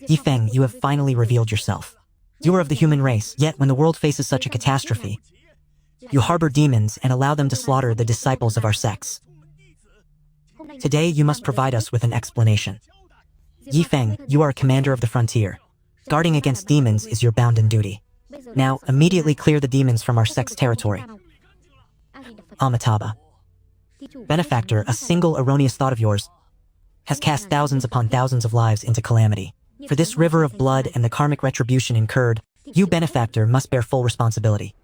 Yi Feng, you have finally revealed yourself. You are of the human race, yet when the world faces such a catastrophe, you harbor demons and allow them to slaughter the disciples of our sects. Today you must provide us with an explanation. Yi Feng, you are a commander of the frontier. Guarding against demons is your bounden duty. Now, immediately clear the demons from our sect's territory. Amitabha. Benefactor, a single erroneous thought of yours has cast thousands upon thousands of lives into calamity. For this river of blood and the karmic retribution incurred, you, benefactor, must bear full responsibility.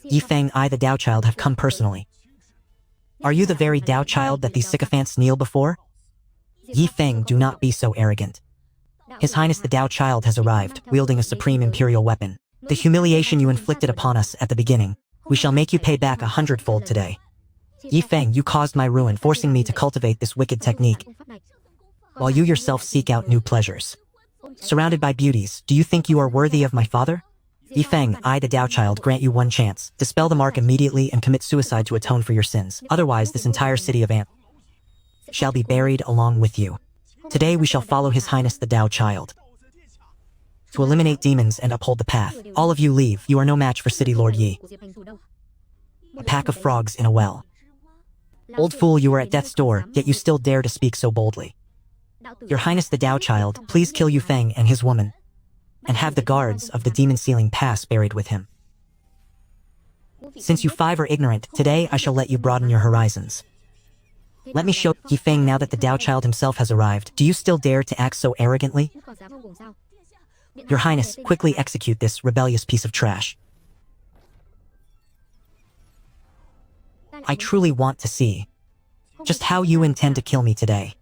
Yi Feng, I, the Tao child, have come personally. Are you the very Tao child that these sycophants kneel before? Yi Feng, do not be so arrogant. His Highness the Tao child has arrived, wielding a supreme imperial weapon. The humiliation you inflicted upon us at the beginning, we shall make you pay back 100-fold today. Yi Feng, you caused my ruin, forcing me to cultivate this wicked technique, while you yourself seek out new pleasures. Surrounded by beauties, do you think you are worthy of my father? Yi Feng, I, the Tao child, grant you one chance. Dispel the mark immediately and commit suicide to atone for your sins. Otherwise, this entire city of Ant shall be buried along with you. Today we shall follow His Highness the Tao child to eliminate demons and uphold the path. All of you leave. You are no match for City Lord Yi. A pack of frogs in a well. Old fool, you are at death's door, yet you still dare to speak so boldly. Your Highness the Tao child, please kill Yu Feng and his woman, and have the guards of the demon ceiling pass buried with him. Since you five are ignorant, today I shall let you broaden your horizons. Let me show Yi Feng now that the Tao child himself has arrived. Do you still dare to act so arrogantly? Your Highness, quickly execute this rebellious piece of trash. I truly want to see just how you intend to kill me today.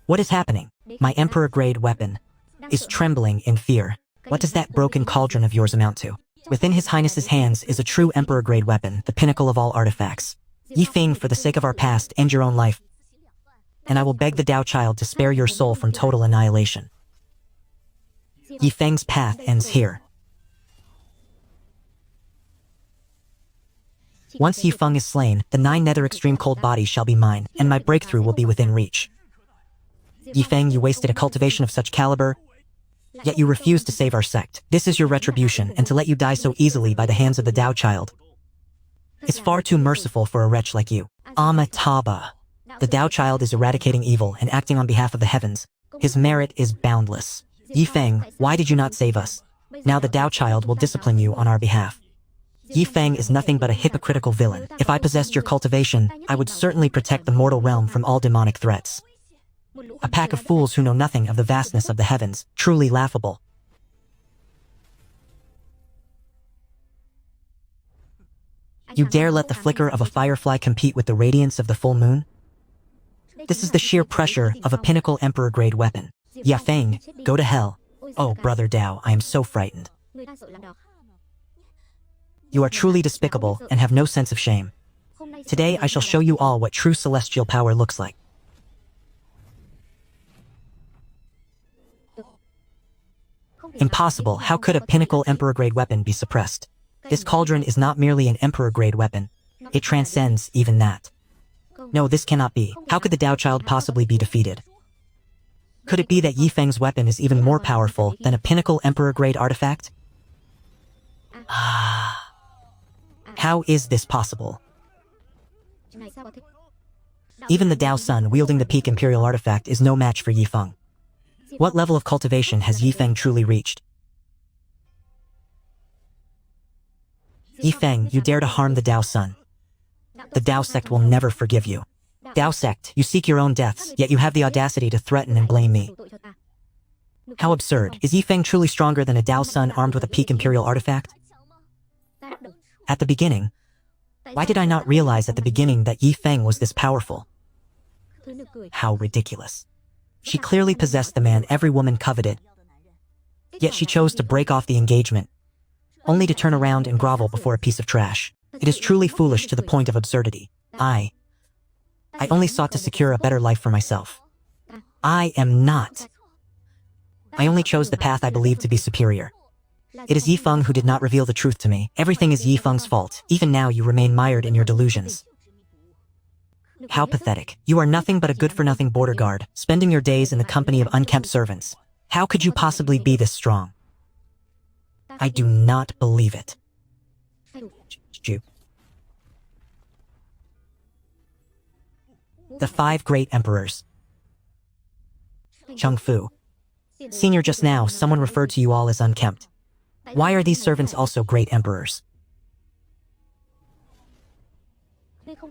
What is happening? My Emperor-grade weapon is trembling in fear. What does that broken cauldron of yours amount to? Within His Highness's hands is a true Emperor-grade weapon, the pinnacle of all artifacts. Yi Feng, for the sake of our past, end your own life, and I will beg the Tao child to spare your soul from total annihilation. Yi Feng's path ends here. Once Yi Feng is slain, the 9 nether extreme cold bodies shall be mine, and my breakthrough will be within reach. Yi Feng, you wasted a cultivation of such caliber, yet you refuse to save our sect. This is your retribution, and to let you die so easily by the hands of the Tao child is far too merciful for a wretch like you. Amitabha. The Tao child is eradicating evil and acting on behalf of the heavens. His merit is boundless. Yi Feng, why did you not save us? Now the Tao child will discipline you on our behalf. Yi Feng is nothing but a hypocritical villain. If I possessed your cultivation, I would certainly protect the mortal realm from all demonic threats. A pack of fools who know nothing of the vastness of the heavens, truly laughable. You dare let the flicker of a firefly compete with the radiance of the full moon? This is the sheer pressure of a pinnacle Emperor-grade weapon. Yi Feng, go to hell. Oh, Brother Tao, I am so frightened. You are truly despicable and have no sense of shame. Today I shall show you all what true celestial power looks like. Impossible, how could a pinnacle Emperor-grade weapon be suppressed? This cauldron is not merely an Emperor-grade weapon. It transcends even that. No, this cannot be. How could the Tao child possibly be defeated? Could it be that Yi Feng's weapon is even more powerful than a pinnacle Emperor-grade artifact? How is this possible? Even the Tao Sun wielding the peak Imperial artifact is no match for Yi Feng. What level of cultivation has Yi Feng truly reached? Yi Feng, you dare to harm the Tao Sun. The Tao sect will never forgive you. Tao sect, you seek your own deaths, yet you have the audacity to threaten and blame me. How absurd. Is Yi Feng truly stronger than a Tao Sun armed with a peak Imperial artifact? At the beginning, why did I not realize at the beginning that Yi Feng was this powerful? How ridiculous. She clearly possessed the man every woman coveted, yet she chose to break off the engagement, only to turn around and grovel before a piece of trash. It is truly foolish to the point of absurdity. I only sought to secure a better life for myself. I am not. I only chose the path I believed to be superior. It is Yi Feng who did not reveal the truth to me. Everything is Yi Feng's fault. Even now you remain mired in your delusions. How pathetic. You are nothing but a good-for-nothing border guard, spending your days in the company of unkempt servants. How could you possibly be this strong? I do not believe it. The 5 great emperors. Chung Fu. Senior, just now, someone referred to you all as unkempt. Why are these servants also great emperors?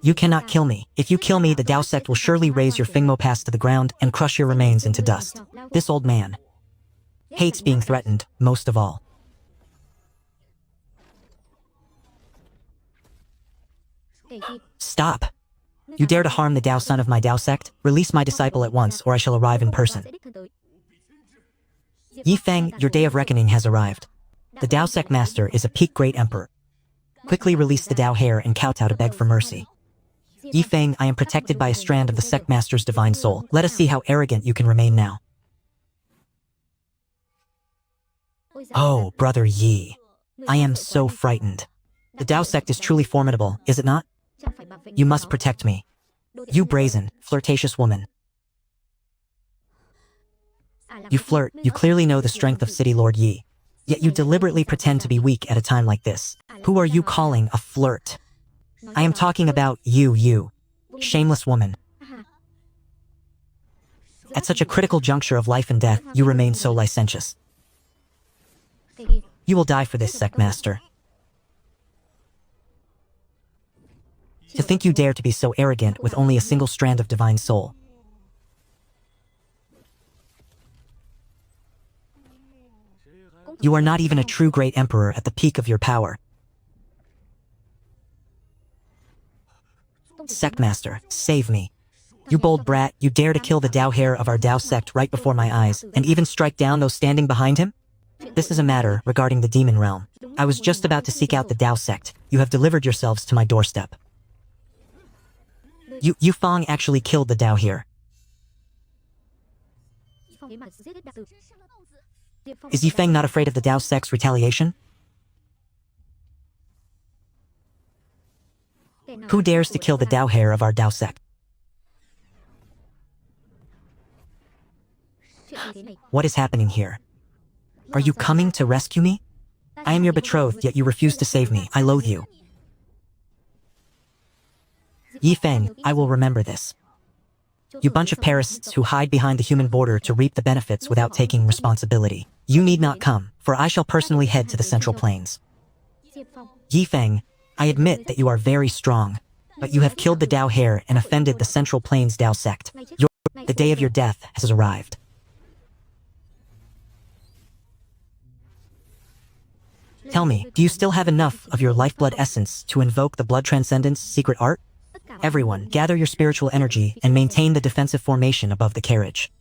You cannot kill me. If you kill me, the Tao sect will surely raise your Fingmo Pass to the ground and crush your remains into dust. This old man hates being threatened, most of all. Stop! You dare to harm the Tao son of my Tao sect? Release my disciple at once, or I shall arrive in person. Yi Feng, your day of reckoning has arrived. The Tao sect master is a peak great emperor. Quickly release the Tao heir and kowtow to beg for mercy. Yi Feng, I am protected by a strand of the sect master's divine soul. Let us see how arrogant you can remain now. Oh, brother Yi. I am so frightened. The Tao sect is truly formidable, is it not? You must protect me. You brazen, flirtatious woman. You flirt, you clearly know the strength of City Lord Yi. Yet you deliberately pretend to be weak at a time like this. Who are you calling a flirt? I am talking about you. Shameless woman. At such a critical juncture of life and death, you remain so licentious. You will die for this, sect master. To think you dare to be so arrogant with only a single strand of divine soul. You are not even a true great emperor at the peak of your power. Sect master, save me. You bold brat, you dare to kill the Tao heir of our Tao sect right before my eyes, and even strike down those standing behind him? This is a matter regarding the demon realm. I was just about to seek out the Tao sect. You have delivered yourselves to my doorstep. Yu Feng actually killed the Tao here. Is Yi Feng not afraid of the Tao sect's retaliation? Who dares to kill the Tao heir of our Tao sect? What is happening here? Are you coming to rescue me? I am your betrothed, yet you refuse to save me. I loathe you. Yi Feng, I will remember this. You bunch of parasites who hide behind the human border to reap the benefits without taking responsibility. You need not come, for I shall personally head to the Central Plains. Yi Feng, I admit that you are very strong, but you have killed the Tao heir and offended the Central Plains Tao sect. The day of your death has arrived. Tell me, do you still have enough of your lifeblood essence to invoke the blood transcendence secret art? Everyone, gather your spiritual energy and maintain the defensive formation above the carriage.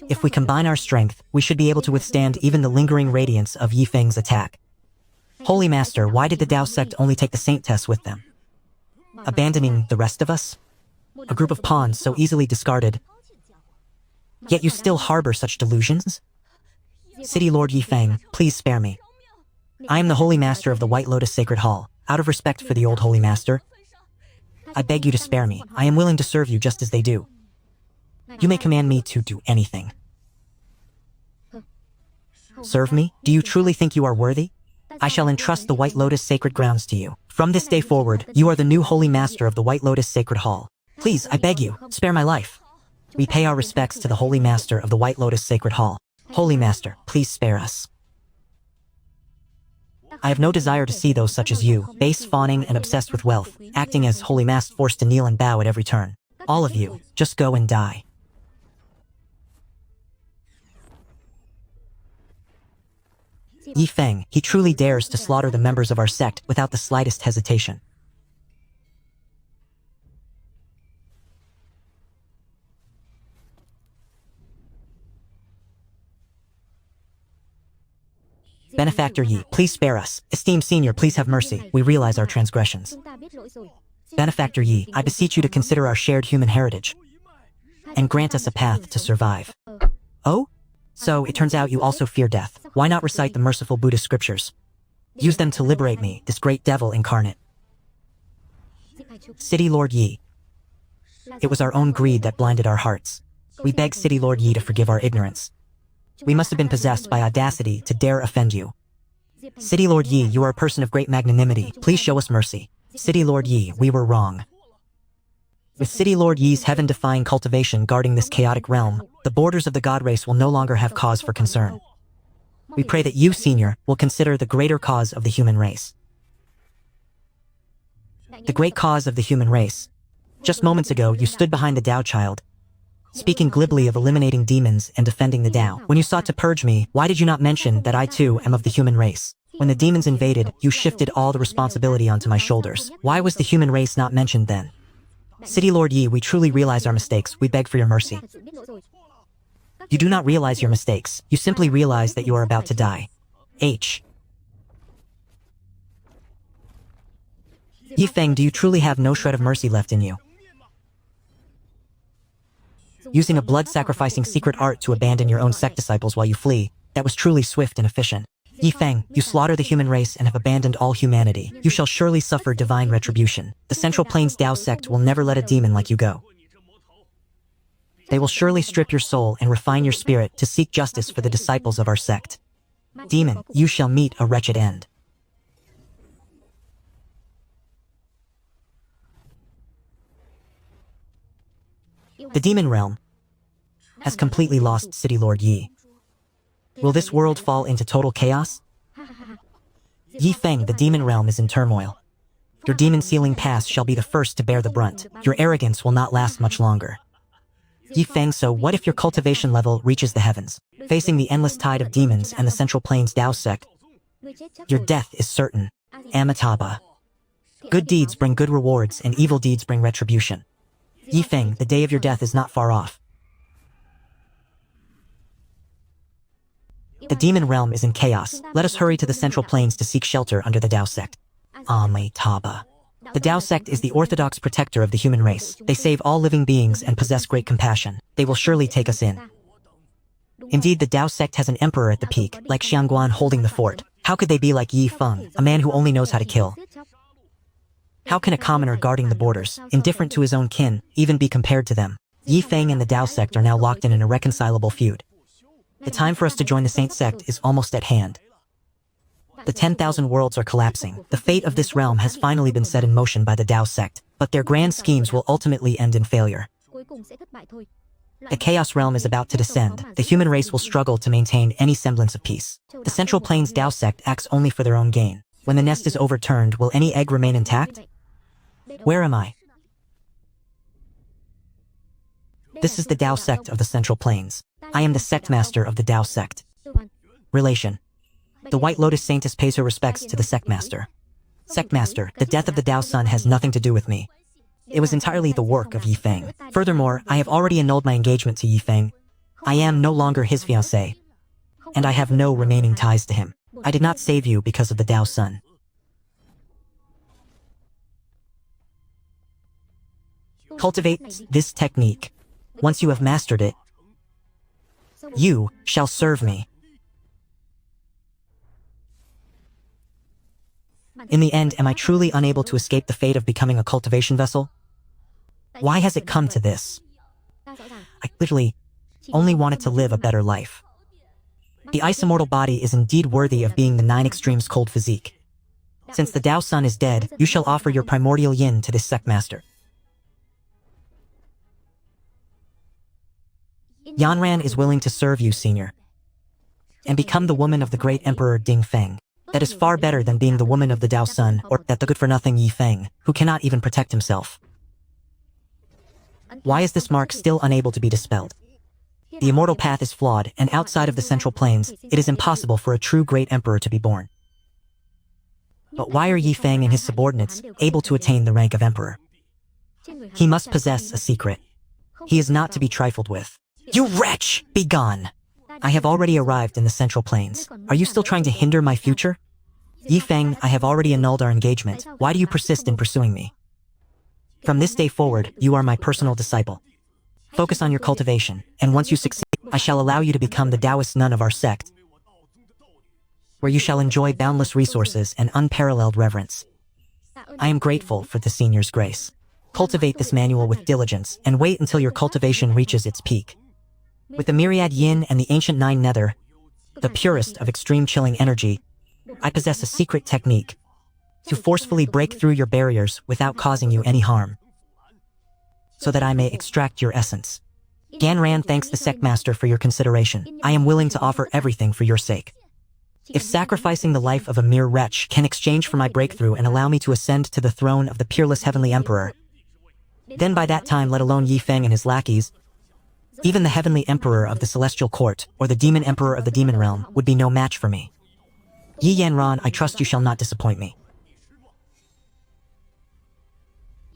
If we combine our strength, we should be able to withstand even the lingering radiance of Yi Feng's attack. Holy Master, why did the Tao sect only take the Saint test with them? Abandoning the rest of us? A group of pawns so easily discarded. Yet you still harbor such delusions? City Lord Yi Feng, please spare me. I am the Holy Master of the White Lotus Sacred Hall. Out of respect for the old Holy Master, I beg you to spare me. I am willing to serve you just as they do. You may command me to do anything. Serve me? Do you truly think you are worthy? I shall entrust the White Lotus Sacred Grounds to you. From this day forward, you are the new Holy Master of the White Lotus Sacred Hall. Please, I beg you, spare my life. We pay our respects to the Holy Master of the White Lotus Sacred Hall. Holy Master, please spare us. I have no desire to see those such as you, base fawning and obsessed with wealth, acting as Holy Master forced to kneel and bow at every turn. All of you, just go and die. Yi Feng, he truly dares to slaughter the members of our sect without the slightest hesitation. Benefactor Yi, please spare us. Esteemed senior, please have mercy. We realize our transgressions. Benefactor Yi, I beseech you to consider our shared human heritage and grant us a path to survive. Oh? So, it turns out you also fear death. Why not recite the merciful Buddhist scriptures? Use them to liberate me, this great devil incarnate. City Lord Yi. It was our own greed that blinded our hearts. We beg City Lord Yi to forgive our ignorance. We must have been possessed by audacity to dare offend you. City Lord Yi, you are a person of great magnanimity. Please show us mercy. City Lord Yi, we were wrong. With City Lord Yi's heaven-defying cultivation guarding this chaotic realm, the borders of the god race will no longer have cause for concern. We pray that you, Senior, will consider the greater cause of the human race. The great cause of the human race. Just moments ago, you stood behind the Tao child speaking glibly of eliminating demons and defending the Tao. When you sought to purge me, why did you not mention that I too am of the human race? When the demons invaded, you shifted all the responsibility onto my shoulders. Why was the human race not mentioned then? City Lord Yi, we truly realize our mistakes. We beg for your mercy. You do not realize your mistakes. You simply realize that you are about to die. Yi Feng, do you truly have no shred of mercy left in you? Using a blood-sacrificing secret art to abandon your own sect disciples while you flee, that was truly swift and efficient. Yi Feng, you slaughter the human race and have abandoned all humanity. You shall surely suffer divine retribution. The Central Plains Tao sect will never let a demon like you go. They will surely strip your soul and refine your spirit to seek justice for the disciples of our sect. Demon, you shall meet a wretched end. The demon realm has completely lost City Lord Yi. Will this world fall into total chaos? Yi Feng, the demon realm is in turmoil. Your demon sealing pass shall be the first to bear the brunt. Your arrogance will not last much longer. Yi Feng, so what if your cultivation level reaches the heavens? Facing the endless tide of demons and the Central Plains Tao sect, your death is certain. Amitabha. Good deeds bring good rewards and evil deeds bring retribution. Yi Feng, the day of your death is not far off. The demon realm is in chaos. Let us hurry to the Central Plains to seek shelter under the Tao sect. Amitabha. The Tao sect is the orthodox protector of the human race. They save all living beings and possess great compassion. They will surely take us in. Indeed, the Tao sect has an emperor at the peak, like Xiangguan holding the fort. How could they be like Yi Feng, a man who only knows how to kill? How can a commoner guarding the borders, indifferent to his own kin, even be compared to them? Yi Feng and the Tao sect are now locked in an irreconcilable feud. The time for us to join the Saint sect is almost at hand. The 10,000 worlds are collapsing. The fate of this realm has finally been set in motion by the Tao sect, but their grand schemes will ultimately end in failure. The Chaos realm is about to descend. The human race will struggle to maintain any semblance of peace. The Central Plains Tao sect acts only for their own gain. When the nest is overturned, will any egg remain intact? Where am I? This is the Tao sect of the Central Plains. I am the sect master of the Tao sect. Relation. The White Lotus Saintess pays her respects to the sect master. Sect master, the death of the Tao Sun has nothing to do with me. It was entirely the work of Yi Feng. Furthermore, I have already annulled my engagement to Yi Feng. I am no longer his fiancée. And I have no remaining ties to him. I did not save you because of the Tao Sun. Cultivate this technique. Once you have mastered it, you shall serve me. In the end, am I truly unable to escape the fate of becoming a cultivation vessel? Why has it come to this? I literally only wanted to live a better life. The ice immortal body is indeed worthy of being the 9 extremes cold physique. Since the Tao Sun is dead, you shall offer your primordial yin to this sect master. Yanran is willing to serve you, senior, and become the woman of the great Emperor Ding Feng. That is far better than being the woman of the Tao Sun or that the good-for-nothing Yi Feng, who cannot even protect himself. Why is this mark still unable to be dispelled? The immortal path is flawed, and outside of the Central Plains, it is impossible for a true great emperor to be born. But why are Yi Feng and his subordinates able to attain the rank of emperor? He must possess a secret. He is not to be trifled with. You wretch! Be gone! I have already arrived in the Central Plains. Are you still trying to hinder my future? Yi Feng, I have already annulled our engagement. Why do you persist in pursuing me? From this day forward, you are my personal disciple. Focus on your cultivation, and once you succeed, I shall allow you to become the Taoist nun of our sect, where you shall enjoy boundless resources and unparalleled reverence. I am grateful for the senior's grace. Cultivate this manual with diligence, and wait until your cultivation reaches its peak. With the myriad yin and the ancient 9 nether, the purest of extreme chilling energy, I possess a secret technique to forcefully break through your barriers without causing you any harm, so that I may extract your essence. Ganran thanks the sect master for your consideration. I am willing to offer everything for your sake. If sacrificing the life of a mere wretch can exchange for my breakthrough and allow me to ascend to the throne of the peerless heavenly emperor, then by that time let alone Yi Feng and his lackeys Even the heavenly emperor of the celestial court, or the demon emperor of the demon realm, would be no match for me. Yi Yanran, I trust you shall not disappoint me.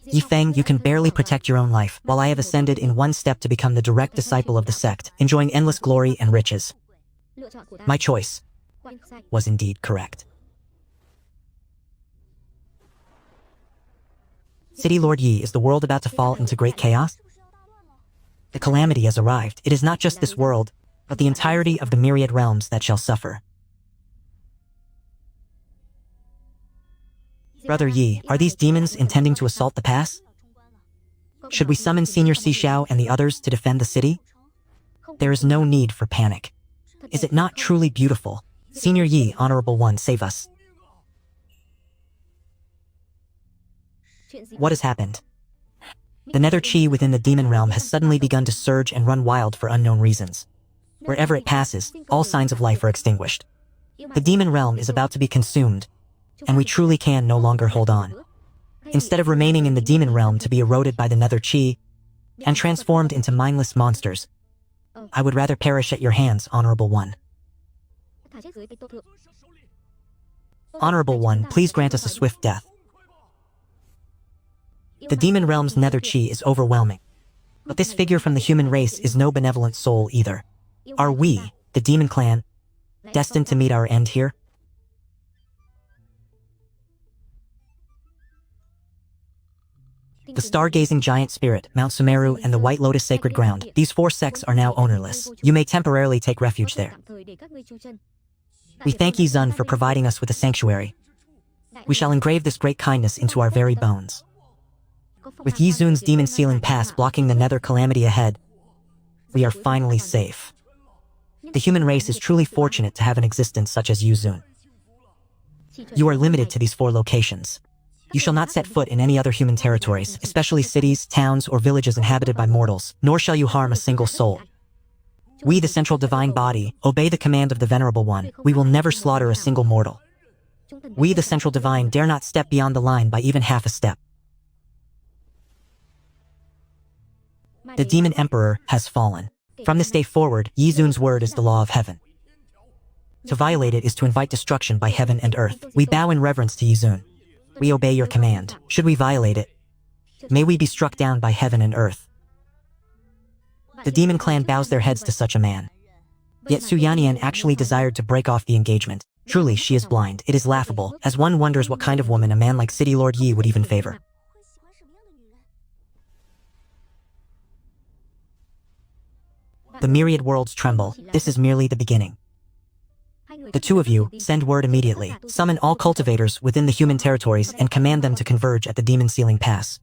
Yi Feng, you can barely protect your own life, while I have ascended in one step to become the direct disciple of the sect, enjoying endless glory and riches. My choice was indeed correct. City Lord Yi, is the world about to fall into great chaos? The calamity has arrived. It is not just this world, but the entirety of the myriad realms that shall suffer. Brother Yi, are these demons intending to assault the pass? Should we summon Senior Xiao and the others to defend the city? There is no need for panic. Is it not truly beautiful? Senior Yi, Honorable One, save us. What has happened? The nether chi within the demon realm has suddenly begun to surge and run wild for unknown reasons. Wherever it passes, all signs of life are extinguished. The demon realm is about to be consumed, and we truly can no longer hold on. Instead of remaining in the demon realm to be eroded by the nether chi and transformed into mindless monsters, I would rather perish at your hands, Honorable One. Honorable One, please grant us a swift death. The demon realm's nether chi is overwhelming, but this figure from the human race is no benevolent soul either. Are we, the demon clan, destined to meet our end here? The star-gazing giant spirit, Mount Sumeru, and the White Lotus Sacred Ground, these 4 sects are now ownerless. You may temporarily take refuge there. We thank Yi Zun for providing us with a sanctuary. We shall engrave this great kindness into our very bones. With Yi Zun's demon sealing pass blocking the nether calamity ahead, we are finally safe. The human race is truly fortunate to have an existence such as Yi Zun. You are limited to these 4 locations. You shall not set foot in any other human territories, especially cities, towns, or villages inhabited by mortals, nor shall you harm a single soul. We, the central divine body, obey the command of the Venerable One. We will never slaughter a single mortal. We, the central divine, dare not step beyond the line by even half a step. The demon emperor has fallen. From this day forward, Yi Zun's word is the law of heaven. To violate it is to invite destruction by heaven and earth. We bow in reverence to Yi Zun. We obey your command. Should we violate it, may we be struck down by heaven and earth. The demon clan bows their heads to such a man. Yet Su Yannian actually desired to break off the engagement. Truly, she is blind. It is laughable, as one wonders what kind of woman a man like City Lord Yi would even favor. The myriad worlds tremble. This is merely the beginning. The 2 of you, send word immediately. Summon all cultivators within the human territories and command them to converge at the demon sealing pass.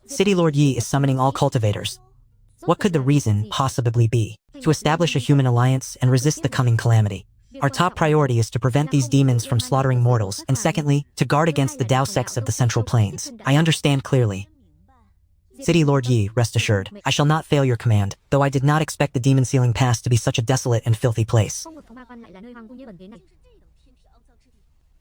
City Lord Yi is summoning all cultivators. What could the reason possibly be? To establish a human alliance and resist the coming calamity. Our top priority is to prevent these demons from slaughtering mortals, and secondly, to guard against the Dao sects of the Central Plains. I understand clearly. City Lord Yi, rest assured, I shall not fail your command, though I did not expect the demon sealing pass to be such a desolate and filthy place.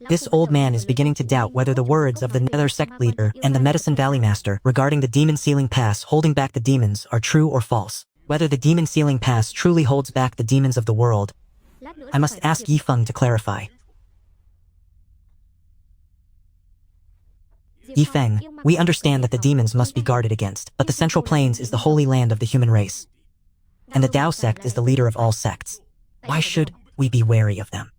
This old man is beginning to doubt whether the words of the Nether sect leader and the Medicine Valley Master regarding the demon sealing pass holding back the demons are true or false. Whether the demon sealing pass truly holds back the demons of the world, I must ask Yi Feng to clarify. Yi Feng, we understand that the demons must be guarded against, but the Central Plains is the holy land of the human race, and the Dao sect is the leader of all sects. Why should we be wary of them?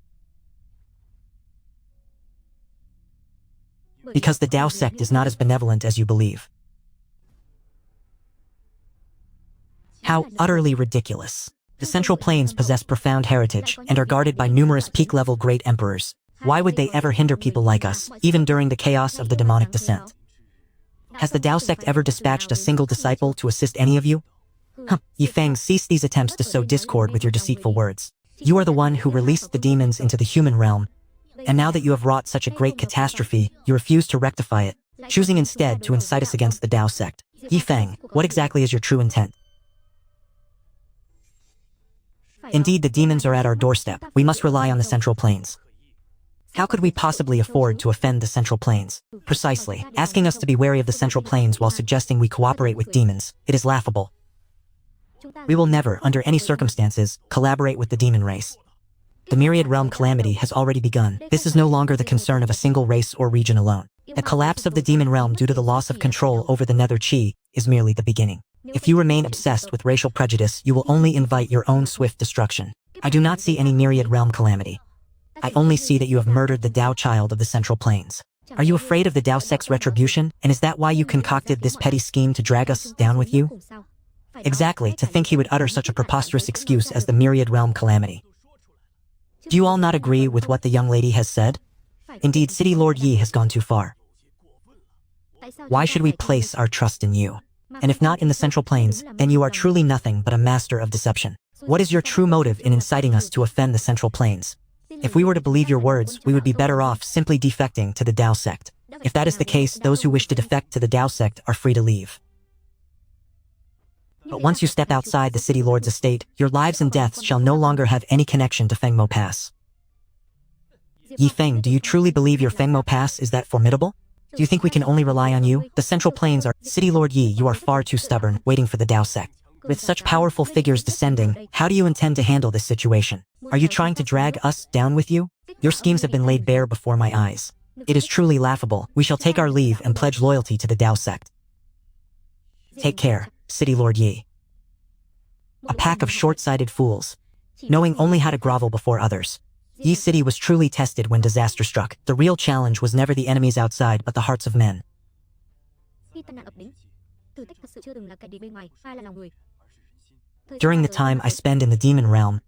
Because the Dao sect is not as benevolent as you believe. How utterly ridiculous. The Central Plains possess profound heritage and are guarded by numerous peak-level great emperors. Why would they ever hinder people like us, even during the chaos of the demonic descent? Has the Dao sect ever dispatched a single disciple to assist any of you? Yi Feng, cease these attempts to sow discord with your deceitful words. You are the one who released the demons into the human realm, and now that you have wrought such a great catastrophe, you refuse to rectify it, choosing instead to incite us against the Dao sect. Yi Feng, what exactly is your true intent? Indeed, the demons are at our doorstep. We must rely on the Central Plains. How could we possibly afford to offend the Central Plains? Precisely, asking us to be wary of the Central Plains while suggesting we cooperate with demons. It is laughable. We will never, under any circumstances, collaborate with the demon race. The myriad realm calamity has already begun. This is no longer the concern of a single race or region alone. The collapse of the demon realm due to the loss of control over the nether chi is merely the beginning. If you remain obsessed with racial prejudice, you will only invite your own swift destruction. I do not see any myriad realm calamity. I only see that you have murdered the Tao child of the Central Plains. Are you afraid of the Tao sect's retribution, and is that why you concocted this petty scheme to drag us down with you? Exactly, to think he would utter such a preposterous excuse as the myriad realm calamity. Do you all not agree with what the young lady has said? Indeed, City Lord Yi has gone too far. Why should we place our trust in you? And if not in the Central Plains, then you are truly nothing but a master of deception. What is your true motive in inciting us to offend the Central Plains? If we were to believe your words, we would be better off simply defecting to the Tao sect. If that is the case, those who wish to defect to the Tao sect are free to leave. But once you step outside the City Lord's estate, your lives and deaths shall no longer have any connection to Fengmo Pass. Yi Feng, do you truly believe your Fengmo Pass is that formidable? Do you think we can only rely on you? The Central Plains are— City Lord Yi, you are far too stubborn, waiting for the Tao sect. With such powerful figures descending, how do you intend to handle this situation? Are you trying to drag us down with you? Your schemes have been laid bare before my eyes. It is truly laughable. We shall take our leave and pledge loyalty to the Tao sect. Take care, City Lord Yi. A pack of short-sighted fools, knowing only how to grovel before others. Yi City was truly tested when disaster struck. The real challenge was never the enemies outside but the hearts of men. During the time I spend in the demon realm,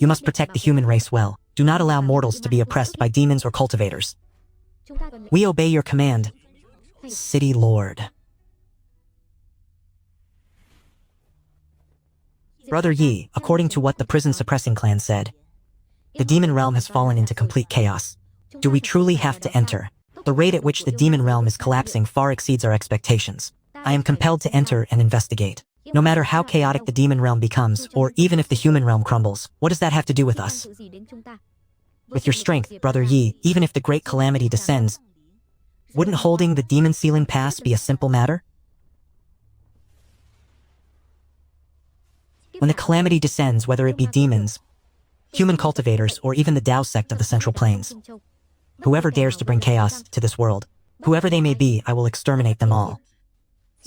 you must protect the human race well. Do not allow mortals to be oppressed by demons or cultivators. We obey your command, City Lord. Brother Yi, according to what the prison suppressing clan said, the demon realm has fallen into complete chaos. Do we truly have to enter? The rate at which the demon realm is collapsing far exceeds our expectations. I am compelled to enter and investigate. No matter how chaotic the demon realm becomes, or even if the human realm crumbles, what does that have to do with us? With your strength, Brother Yi, even if the great calamity descends, wouldn't holding the demon sealing pass be a simple matter? When the calamity descends, whether it be demons, human cultivators, or even the Tao sect of the Central Plains, whoever dares to bring chaos to this world, whoever they may be, I will exterminate them all.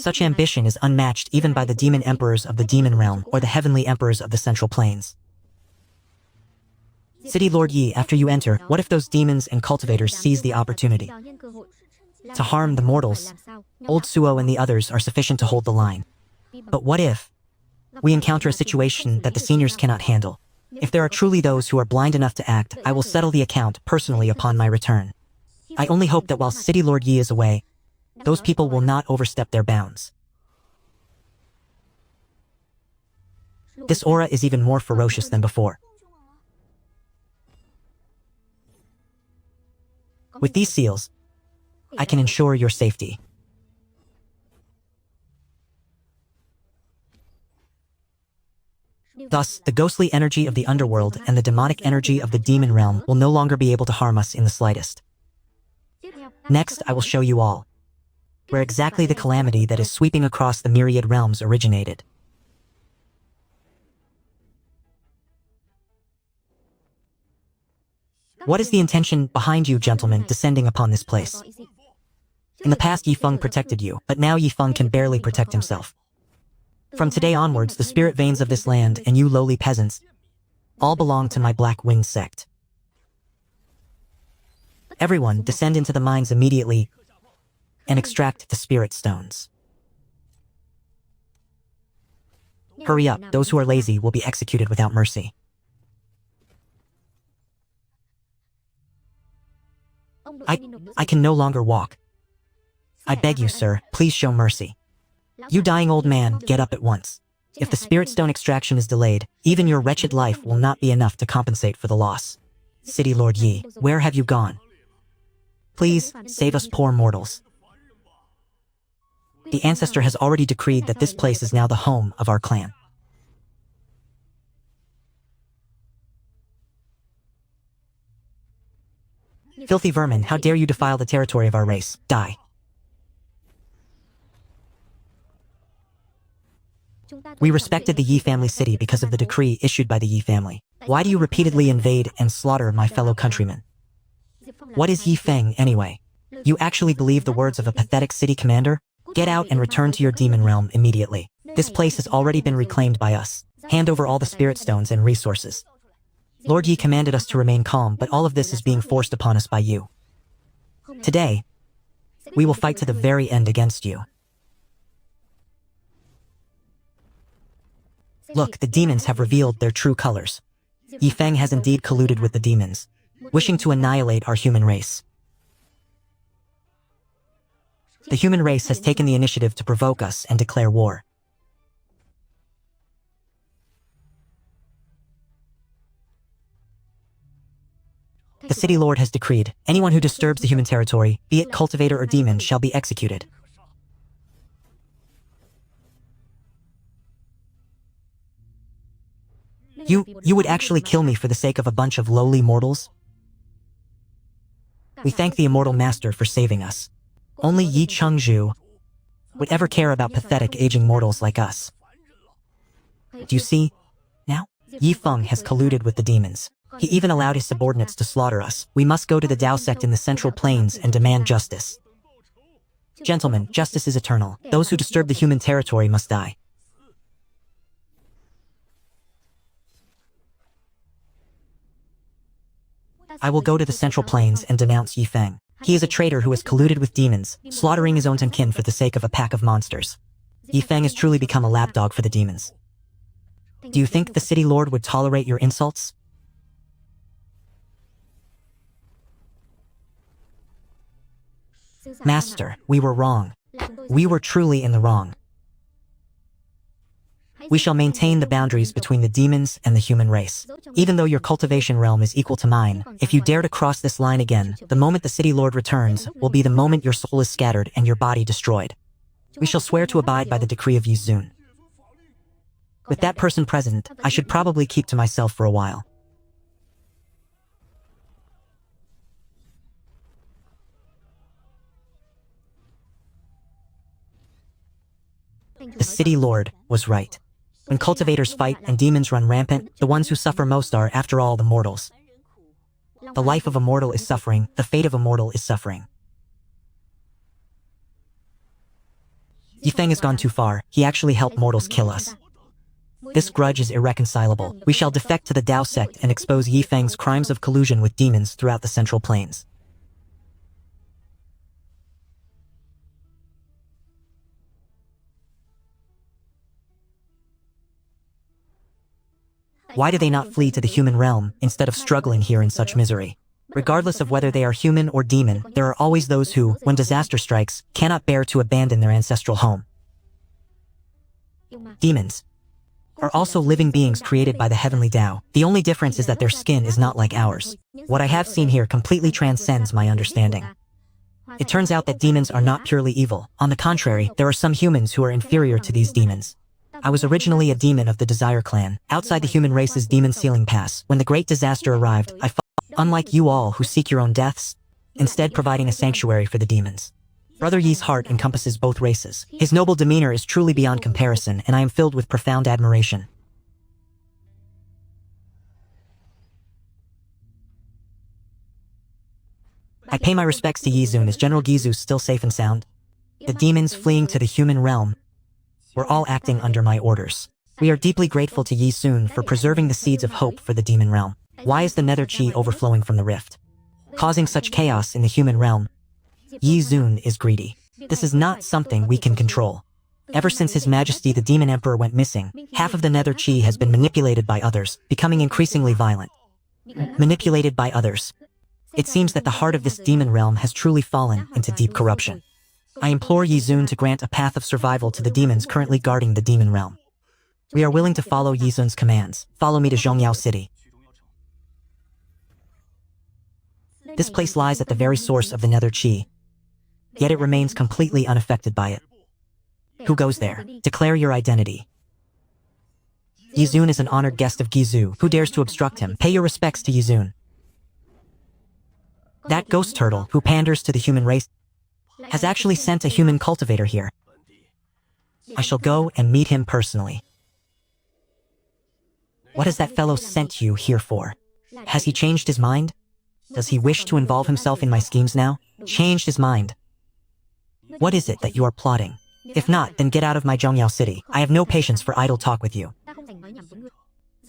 Such ambition is unmatched even by the demon emperors of the demon realm or the heavenly emperors of the Central Plains. City Lord Yi, after you enter, what if those demons and cultivators seize the opportunity to harm the mortals? Old Suo and the others are sufficient to hold the line. But what if we encounter a situation that the seniors cannot handle? If there are truly those who are blind enough to act, I will settle the account personally upon my return. I only hope that while City Lord Yi is away, those people will not overstep their bounds. This aura is even more ferocious than before. With these seals, I can ensure your safety. Thus, the ghostly energy of the underworld and the demonic energy of the demon realm will no longer be able to harm us in the slightest. Next, I will show you all where exactly the calamity that is sweeping across the myriad realms originated. What is the intention behind you, gentlemen, descending upon this place? In the past, Yi Feng protected you, but now Yi Feng can barely protect himself. From today onwards, the spirit veins of this land and you lowly peasants all belong to my Black Wing sect. Everyone, descend into the mines immediately and extract the spirit stones. Hurry up, those who are lazy will be executed without mercy. I can no longer walk. I beg you, sir, please show mercy. You dying old man, get up at once. If the spirit stone extraction is delayed, even your wretched life will not be enough to compensate for the loss. City Lord Yi, where have you gone? Please, save us poor mortals. The ancestor has already decreed that this place is now the home of our clan. Filthy vermin, how dare you defile the territory of our race? Die. We respected the Yi family city because of the decree issued by the Yi family. Why do you repeatedly invade and slaughter my fellow countrymen? What is Yi Feng, anyway? You actually believe the words of a pathetic city commander? Get out and return to your demon realm immediately. This place has already been reclaimed by us. Hand over all the spirit stones and resources. Lord Yi commanded us to remain calm, but all of this is being forced upon us by you. Today, we will fight to the very end against you. Look, the demons have revealed their true colors. Yi Feng has indeed colluded with the demons, wishing to annihilate our human race. The human race has taken the initiative to provoke us and declare war. The city lord has decreed, anyone who disturbs the human territory, be it cultivator or demon, shall be executed. You would actually kill me for the sake of a bunch of lowly mortals? We thank the immortal master for saving us. Only Yi Chengzhu would ever care about pathetic aging mortals like us. Do you see? Now, Yi Feng has colluded with the demons. He even allowed his subordinates to slaughter us. We must go to the Dao sect in the Central Plains and demand justice. Gentlemen, justice is eternal. Those who disturb the human territory must die. I will go to the Central Plains and denounce Yi Feng. He is a traitor who has colluded with demons, slaughtering his own kin for the sake of a pack of monsters. Yi Feng has truly become a lapdog for the demons. Do you think the city lord would tolerate your insults? Master, we were wrong. We were truly in the wrong. We shall maintain the boundaries between the demons and the human race. Even though your cultivation realm is equal to mine, if you dare to cross this line again, the moment the city lord returns will be the moment your soul is scattered and your body destroyed. We shall swear to abide by the decree of Yi Zun. With that person present, I should probably keep to myself for a while. The city lord was right. When cultivators fight and demons run rampant, the ones who suffer most are, after all, the mortals. The life of a mortal is suffering, the fate of a mortal is suffering. Yi Feng has gone too far. He actually helped mortals kill us. This grudge is irreconcilable. We shall defect to the Dao sect and expose Yi Feng's crimes of collusion with demons throughout the Central Plains. Why do they not flee to the human realm instead of struggling here in such misery? Regardless of whether they are human or demon, there are always those who, when disaster strikes, cannot bear to abandon their ancestral home. Demons are also living beings created by the heavenly Tao. The only difference is that their skin is not like ours. What I have seen here completely transcends my understanding. It turns out that demons are not purely evil. On the contrary, there are some humans who are inferior to these demons. I was originally a demon of the Desire clan, outside the human race's demon ceiling pass. When the great disaster arrived, I fought, unlike you all who seek your own deaths, instead providing a sanctuary for the demons. Brother Yi's heart encompasses both races. His noble demeanor is truly beyond comparison, and I am filled with profound admiration. I pay my respects to Yi Zun. Is General Gizu still safe and sound? The demons fleeing to the human realm were all acting under my orders. We are deeply grateful to Yi Zun for preserving the seeds of hope for the demon realm. Why is the nether chi overflowing from the rift, causing such chaos in the human realm? Yi Zun is greedy. This is not something we can control. Ever since His Majesty the Demon Emperor went missing, half of the nether chi has been manipulated by others, becoming increasingly violent. Manipulated by others. It seems that the heart of this demon realm has truly fallen into deep corruption. I implore Yi Zun to grant a path of survival to the demons currently guarding the demon realm. We are willing to follow Yi Zun's commands. Follow me to Zhongyao City. This place lies at the very source of the nether chi, yet it remains completely unaffected by it. Who goes there? Declare your identity. Yi Zun is an honored guest of Gizu. Who dares to obstruct him? Pay your respects to Yi Zun. That ghost turtle, who panders to the human race, has actually sent a human cultivator here. I shall go and meet him personally. What has that fellow sent you here for? Has he changed his mind? Does he wish to involve himself in my schemes now? Changed his mind. What is it that you are plotting? If not, then get out of my Zhongyao city. I have no patience for idle talk with you.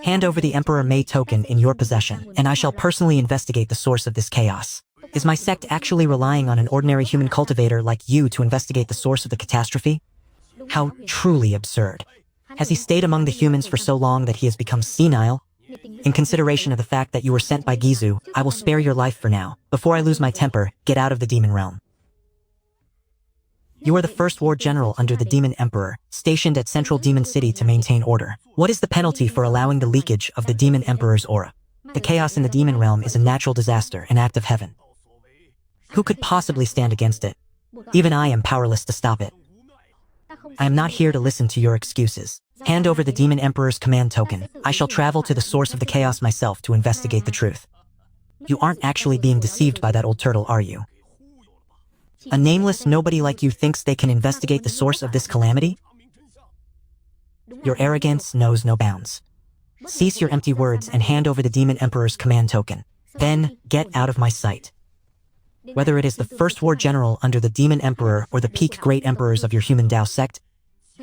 Hand over the Emperor Mei token in your possession, and I shall personally investigate the source of this chaos. Is my sect actually relying on an ordinary human cultivator like you to investigate the source of the catastrophe? How truly absurd. Has he stayed among the humans for so long that he has become senile? In consideration of the fact that you were sent by Gizu, I will spare your life for now. Before I lose my temper, get out of the demon realm. You are the first war general under the Demon Emperor, stationed at Central Demon City to maintain order. What is the penalty for allowing the leakage of the Demon Emperor's aura? The chaos in the demon realm is a natural disaster, an act of heaven. Who could possibly stand against it? Even I am powerless to stop it. I am not here to listen to your excuses. Hand over the Demon Emperor's command token. I shall travel to the source of the chaos myself to investigate the truth. You aren't actually being deceived by that old turtle, are you? A nameless nobody like you thinks they can investigate the source of this calamity? Your arrogance knows no bounds. Cease your empty words and hand over the Demon Emperor's command token. Then, get out of my sight. Whether it is the first war general under the Demon Emperor or the peak great emperors of your human Dao sect,